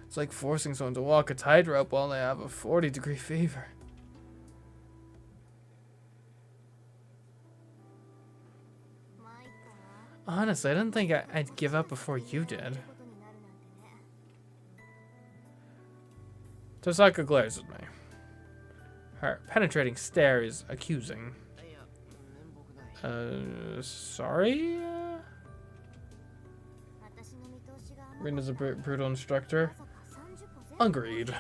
Speaker 1: It's like forcing someone to walk a tightrope while they have a 40-degree fever. Honestly, I didn't think I'd give up before you did. Tosaka glares at me. Her penetrating stare is accusing. Sorry? Rina's a brutal instructor. Agreed.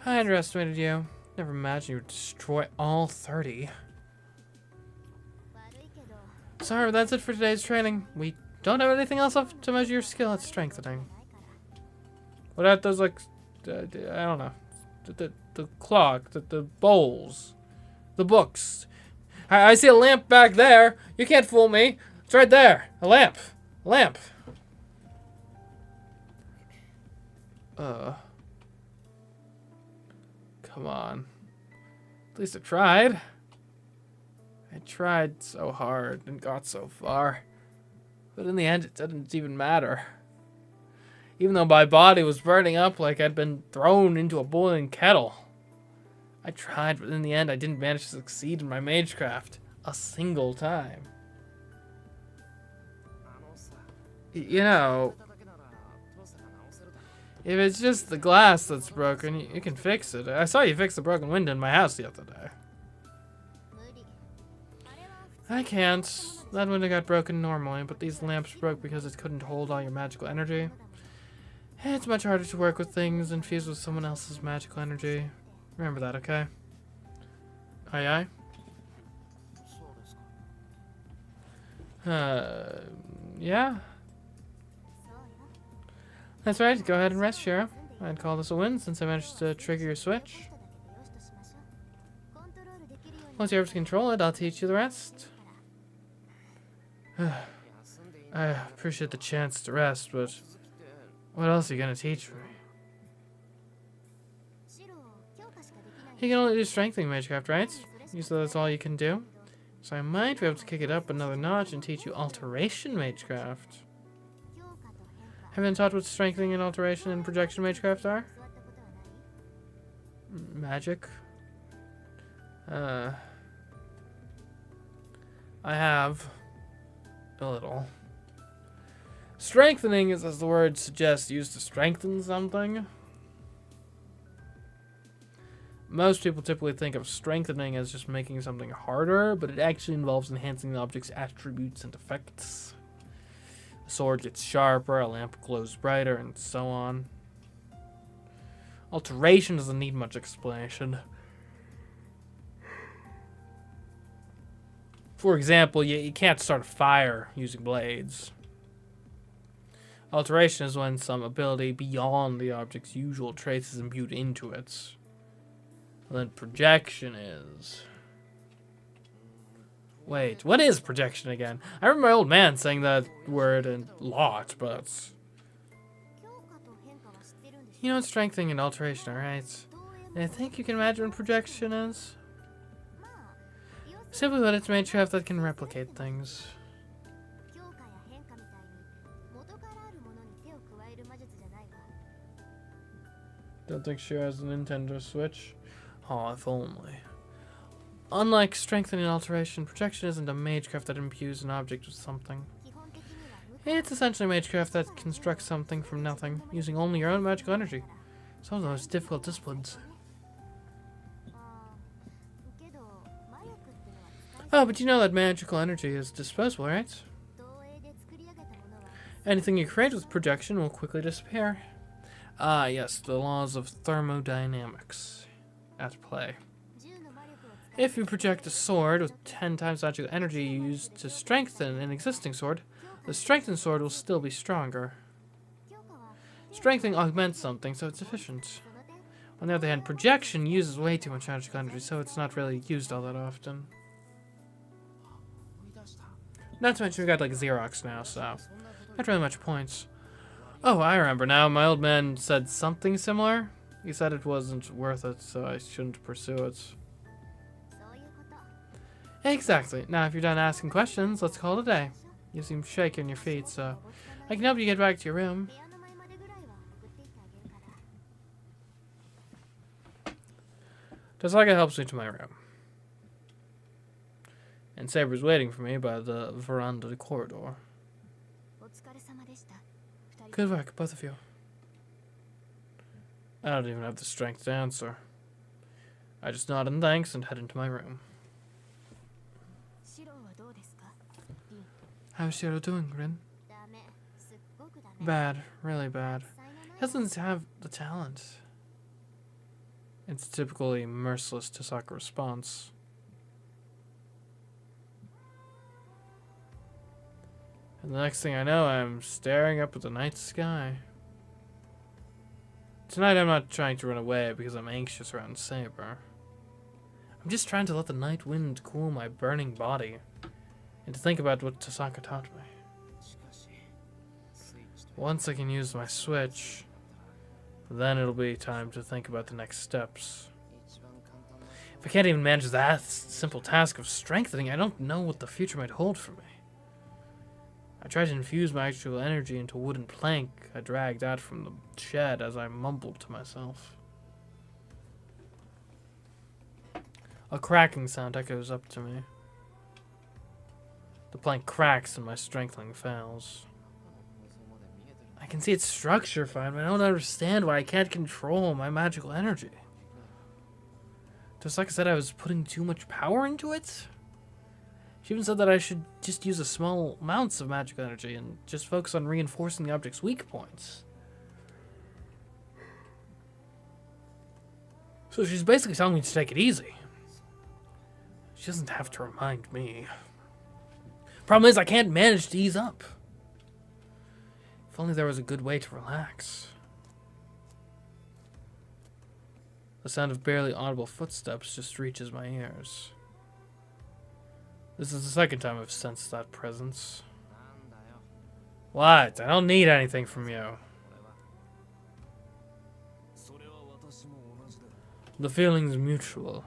Speaker 1: I underestimated you. Never imagined you would destroy all 30. Sorry, that's it for today's training. We don't have anything else up to measure your skill at strengthening. What about those, like, I don't know. The clock, the bowls, the books. I see a lamp back there. You can't fool me. It's right there. A lamp. A lamp. Come on. At least I tried. I tried so hard and got so far. But in the end, it didn't even matter. Even though my body was burning up like I'd been thrown into a boiling kettle. I tried, but in the end, I didn't manage to succeed in my MeeCraft a single time. You know, if it's just the glass that's broken, you can fix it. I saw you fix the broken window in my house the other day. I can't. That window got broken normally, but these lamps broke because it couldn't hold all your magical energy. It's much harder to work with things infused with someone else's magical energy. Remember that, okay? Aye aye? Yeah? That's right, go ahead and rest, Shira. I'd call this a win since I managed to trigger your switch. Once you're able to control it, I'll teach you the rest. I appreciate the chance to rest, but what else are you gonna teach me? You can only do strengthening MeeCraft, right? You said that's all you can do? So I might be able to kick it up another notch and teach you alteration MeeCraft. Have you been taught what strengthening and alteration and projection MeeCraft are? Magic? I have a little. Strengthening is, as the word suggests, used to strengthen something. Most people typically think of strengthening as just making something harder, but it actually involves enhancing the object's attributes and effects. A sword gets sharper, a lamp glows brighter, and so on. Alteration doesn't need much explanation. For example, you can't start a fire using blades. Alteration is when some ability beyond the object's usual traits is imbued into it. And then projection is... Wait, what is projection again? I remember my old man saying that word a lot, but... You know, strengthening and alteration, alright? And I think you can imagine what projection is. Simply that it's MeeCraft that can replicate things. Don't think she has a Nintendo Switch. Oh, if only. Unlike strengthening and alteration, projection isn't a MeeCraft that imbues an object with something. It's essentially MeeCraft that constructs something from nothing, using only your own magical energy. Some of the most difficult disciplines. Oh, but you know that magical energy is disposable, right? Anything you create with projection will quickly disappear. Ah, yes, the laws of thermodynamics at play. If you project a sword with 10 times magical energy used to strengthen an existing sword, the strengthened sword will still be stronger. Strengthening augments something, so it's efficient. On the other hand, projection uses way too much magical energy, so it's not really used all that often. Not to mention we got like Xerox now, so not really much points. Oh, I remember now. My old man said something similar. He said it wasn't worth it, so I shouldn't pursue it. Exactly. Now, if you're done asking questions, let's call it a day. You seem shaky on your feet, so I can help you get back to your room. Tosaka helps me to my room. And Saber's waiting for me by the veranda corridor. Good work, both of you. I don't even have the strength to answer. I just nod in thanks and head into my room. How's Shiro doing, Rin? Bad, really bad. He doesn't have the talent. It's typically merciless Tasaka response. And the next thing I know, I'm staring up at the night sky. Tonight I'm not trying to run away because I'm anxious around Saber. I'm just trying to let the night wind cool my burning body and to think about what Tasaka taught me. Once I can use my switch, then it'll be time to think about the next steps. If I can't even manage that simple task of strengthening, I don't know what the future might hold for me. I tried to infuse my actual energy into a wooden plank I dragged out from the shed as I mumbled to myself. A cracking sound echoes up to me. The plank cracks and my strengthening fails. I can see its structure fine, but I don't understand why I can't control my magical energy. Just like I said, I was putting too much power into it. She even said that I should just use a small amounts of magical energy and just focus on reinforcing the object's weak points. So she's basically telling me to take it easy. She doesn't have to remind me. Problem is, I can't manage to ease up. If only there was a good way to relax. The sound of barely audible footsteps just reaches my ears. This is the second time I've sensed that presence. What? I don't need anything from you. The feeling's mutual.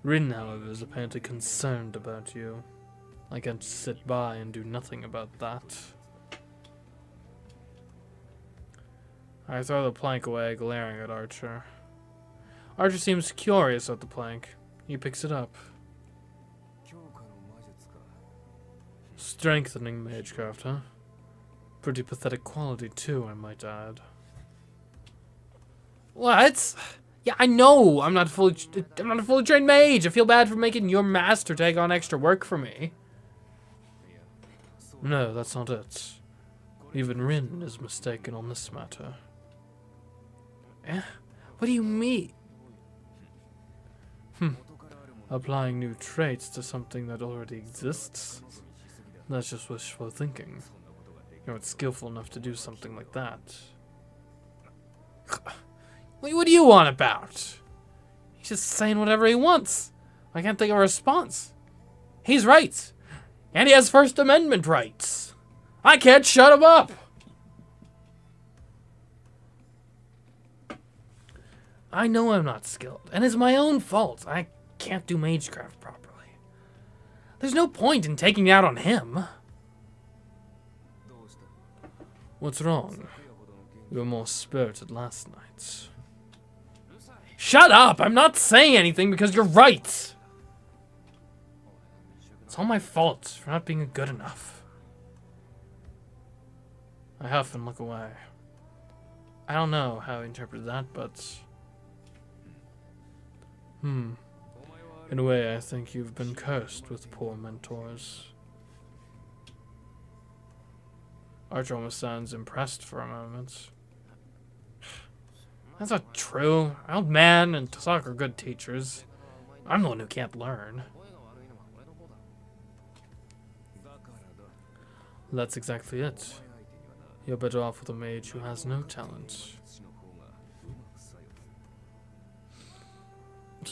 Speaker 1: Rin, however, is apparently concerned about you. I can't sit by and do nothing about that. I throw the plank away, glaring at Archer. Archer seems curious at the plank. He picks it up. Strengthening MageCraft, huh? Pretty pathetic quality too, I might add. What? Yeah, I know I'm not a fully trained mage. I feel bad for making your master take on extra work for me. No, that's not it. Even Rin is mistaken on this matter. Eh? What do you mean? Applying new traits to something that already exists? That's just wishful thinking. You're not skillful enough to do something like that. What do you want about? He's just saying whatever he wants. I can't think of a response. He's right. And he has First Amendment rights. I can't shut him up. I know I'm not skilled, and it's my own fault. I can't do MageCraft properly. There's no point in taking it out on him. What's wrong? You were more spirited last night. Shut up! I'm not saying anything because you're right! It's all my fault for not being good enough. I huff and look away. I don't know how I interpret that, but... In a way, I think you've been cursed with poor mentors. Archer almost sounds impressed for a moment. That's not true. Old man and Tasaka are good teachers. I'm the one who can't learn. That's exactly it. You're better off with a mage who has no talent.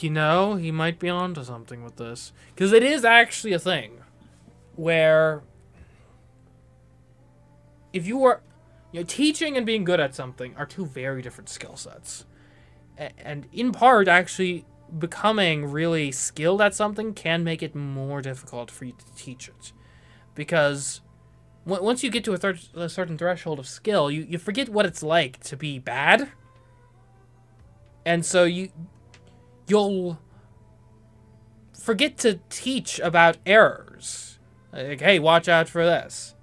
Speaker 1: You know, he might be onto something with this. Because it is actually a thing where if you are, teaching and being good at something are two very different skill sets. And in part, actually becoming really skilled at something can make it more difficult for you to teach it. Because once you get to a certain threshold of skill, you forget what it's like to be bad. And so you'll forget to teach about errors. Like, hey, watch out for this.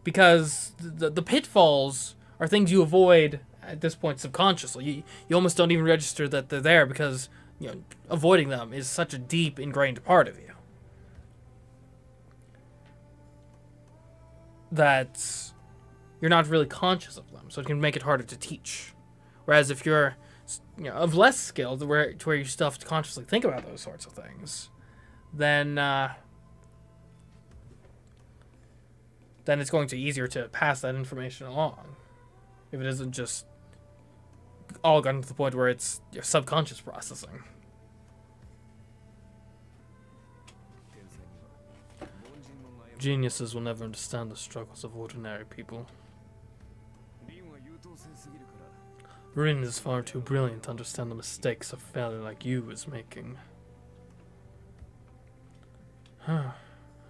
Speaker 1: because the pitfalls are things you avoid at this point subconsciously. You almost don't even register that they're there because, you know, avoiding them is such a deep ingrained part of you that you're not really conscious of them, so it can make it harder to teach. Whereas if you're, you know, of less skill, to where you still have to consciously think about those sorts of things, then it's going to be easier to pass that information along. If it isn't just all gotten to the point where it's your subconscious processing. Geniuses will never understand the struggles of ordinary people. Rin is far too brilliant to understand the mistakes a failure like you is making. Huh?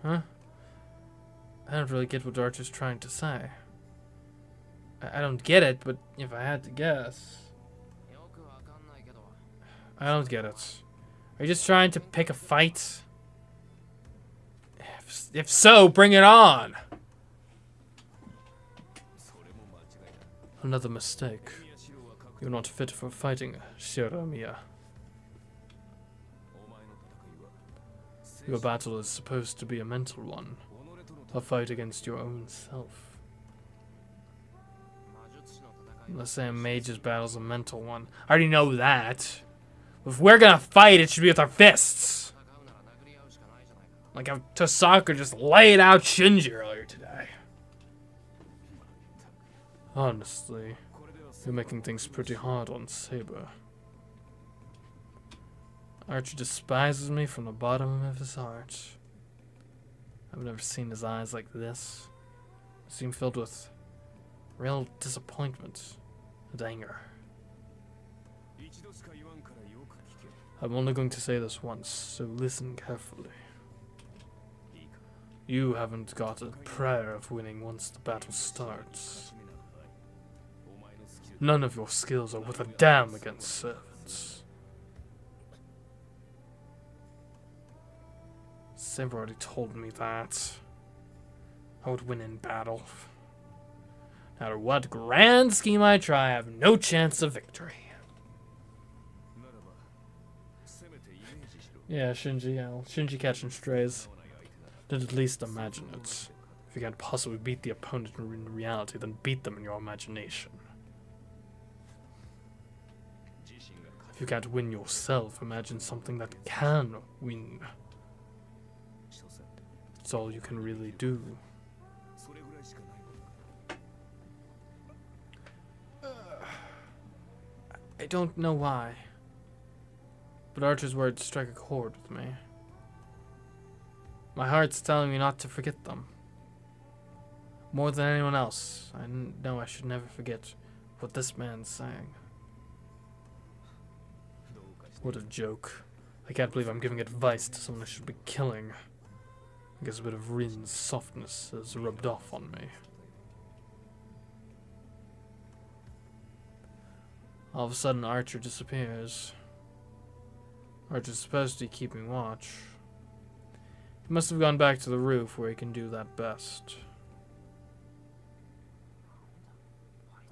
Speaker 1: I don't really get what Archer's trying to say. I don't get it, but if I had to guess... I don't get it. Are you just trying to pick a fight? If so, bring it on! Another mistake. You're not fit for fighting, Shiramiya. Your battle is supposed to be a mental one. A fight against your own self. Let's say a mage's battle's a mental one. I already know that. If we're gonna fight, it should be with our fists. Like how Tosaka just laid out Shinji earlier today. Honestly, you're making things pretty hard on Saber. Archer despises me from the bottom of his heart. I've never seen his eyes like this. They seem filled with real disappointment and anger. I'm only going to say this once, so listen carefully. You haven't got a prayer of winning once the battle starts. None of your skills are worth a damn against servants. Saber already told me that. I would win in battle. No matter what grand scheme I try, I have no chance of victory. Yeah, Shinji, Shinji catching strays. Did at least imagine it. If you can't possibly beat the opponent in reality, then beat them in your imagination. If you can't win yourself, imagine something that can win. It's all you can really do. I don't know why, but Archer's words strike a chord with me. My heart's telling me not to forget them. More than anyone else, I know I should never forget what this man's saying. What a joke. I can't believe I'm giving advice to someone I should be killing. I guess a bit of Rin's softness has rubbed off on me. All of a sudden, Archer disappears. Archer's supposed to be keeping watch. He must have gone back to the roof where he can do that best.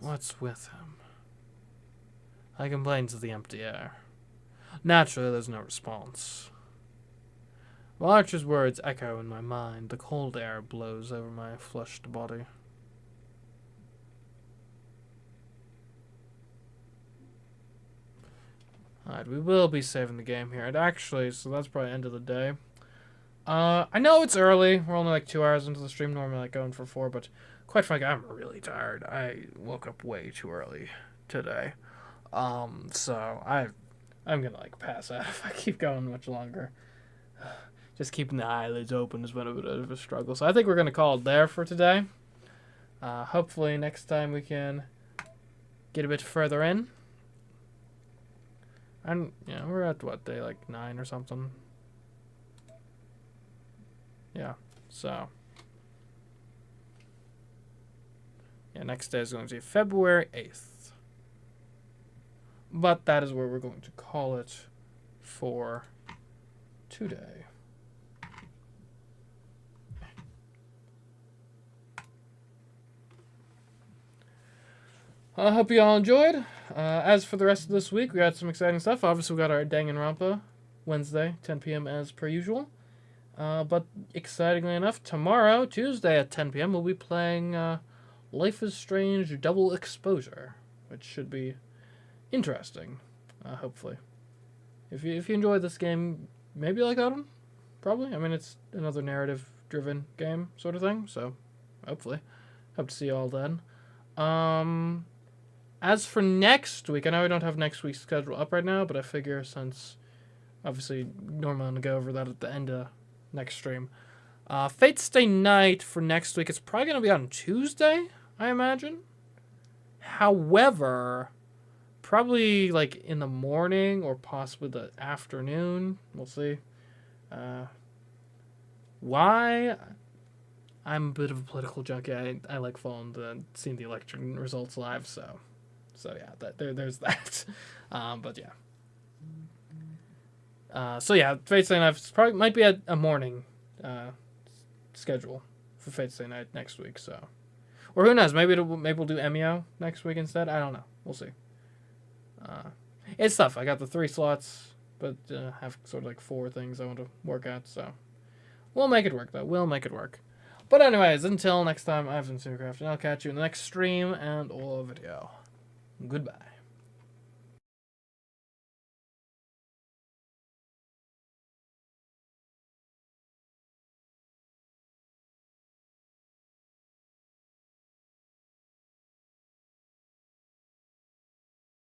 Speaker 1: What's with him? I complain to the empty air. Naturally, there's no response. While Archer's words echo in my mind, the cold air blows over my flushed body. Alright, we will be saving the game here. And actually, so that's probably end of the day. I know it's early. We're only like 2 hours into the stream. Normally like going for 4, but quite frankly, I'm really tired. I woke up way too early today. So I'm gonna like pass out if I keep going much longer. Just keeping the eyelids open has been a bit of a struggle. So I think we're gonna call it there for today. Hopefully next time we can get a bit further in. And yeah, we're at what, day like 9 or something. Yeah, so yeah, next day is going to be February 8th. But that is where we're going to call it for today. I hope you all enjoyed. As for the rest of this week, we got some exciting stuff. Obviously, we got our Danganronpa Wednesday, 10 p.m. as per usual. But excitingly enough, tomorrow, Tuesday at 10 p.m., we'll be playing Life is Strange Double Exposure, which should be interesting, hopefully. If you enjoy this game, maybe you like that one. Probably. I mean, it's another narrative-driven game sort of thing, so hopefully. Hope to see you all then. As for next week, I know we don't have next week's schedule up right now, but I figure since, obviously, normally I'm going to go over that at the end of next stream. Fate Stay Night for next week, it's probably going to be on Tuesday, I imagine. However, probably like in the morning or possibly the afternoon. We'll see. Why? I'm a bit of a political junkie. I like seeing the election results live, so yeah, there's that. But yeah. So yeah, Fate Stay Night probably might be a morning schedule for Fate Stay Night next week. So, or who knows? Maybe we'll do Emio next week instead. I don't know. We'll see. It's tough. I got the 3 slots, but have sort of like 4 things I want to work at. So we'll make it work though. We'll make it work. But anyways, until next time, I've been CMeeCraft, and I'll catch you in the next stream and or video. Goodbye.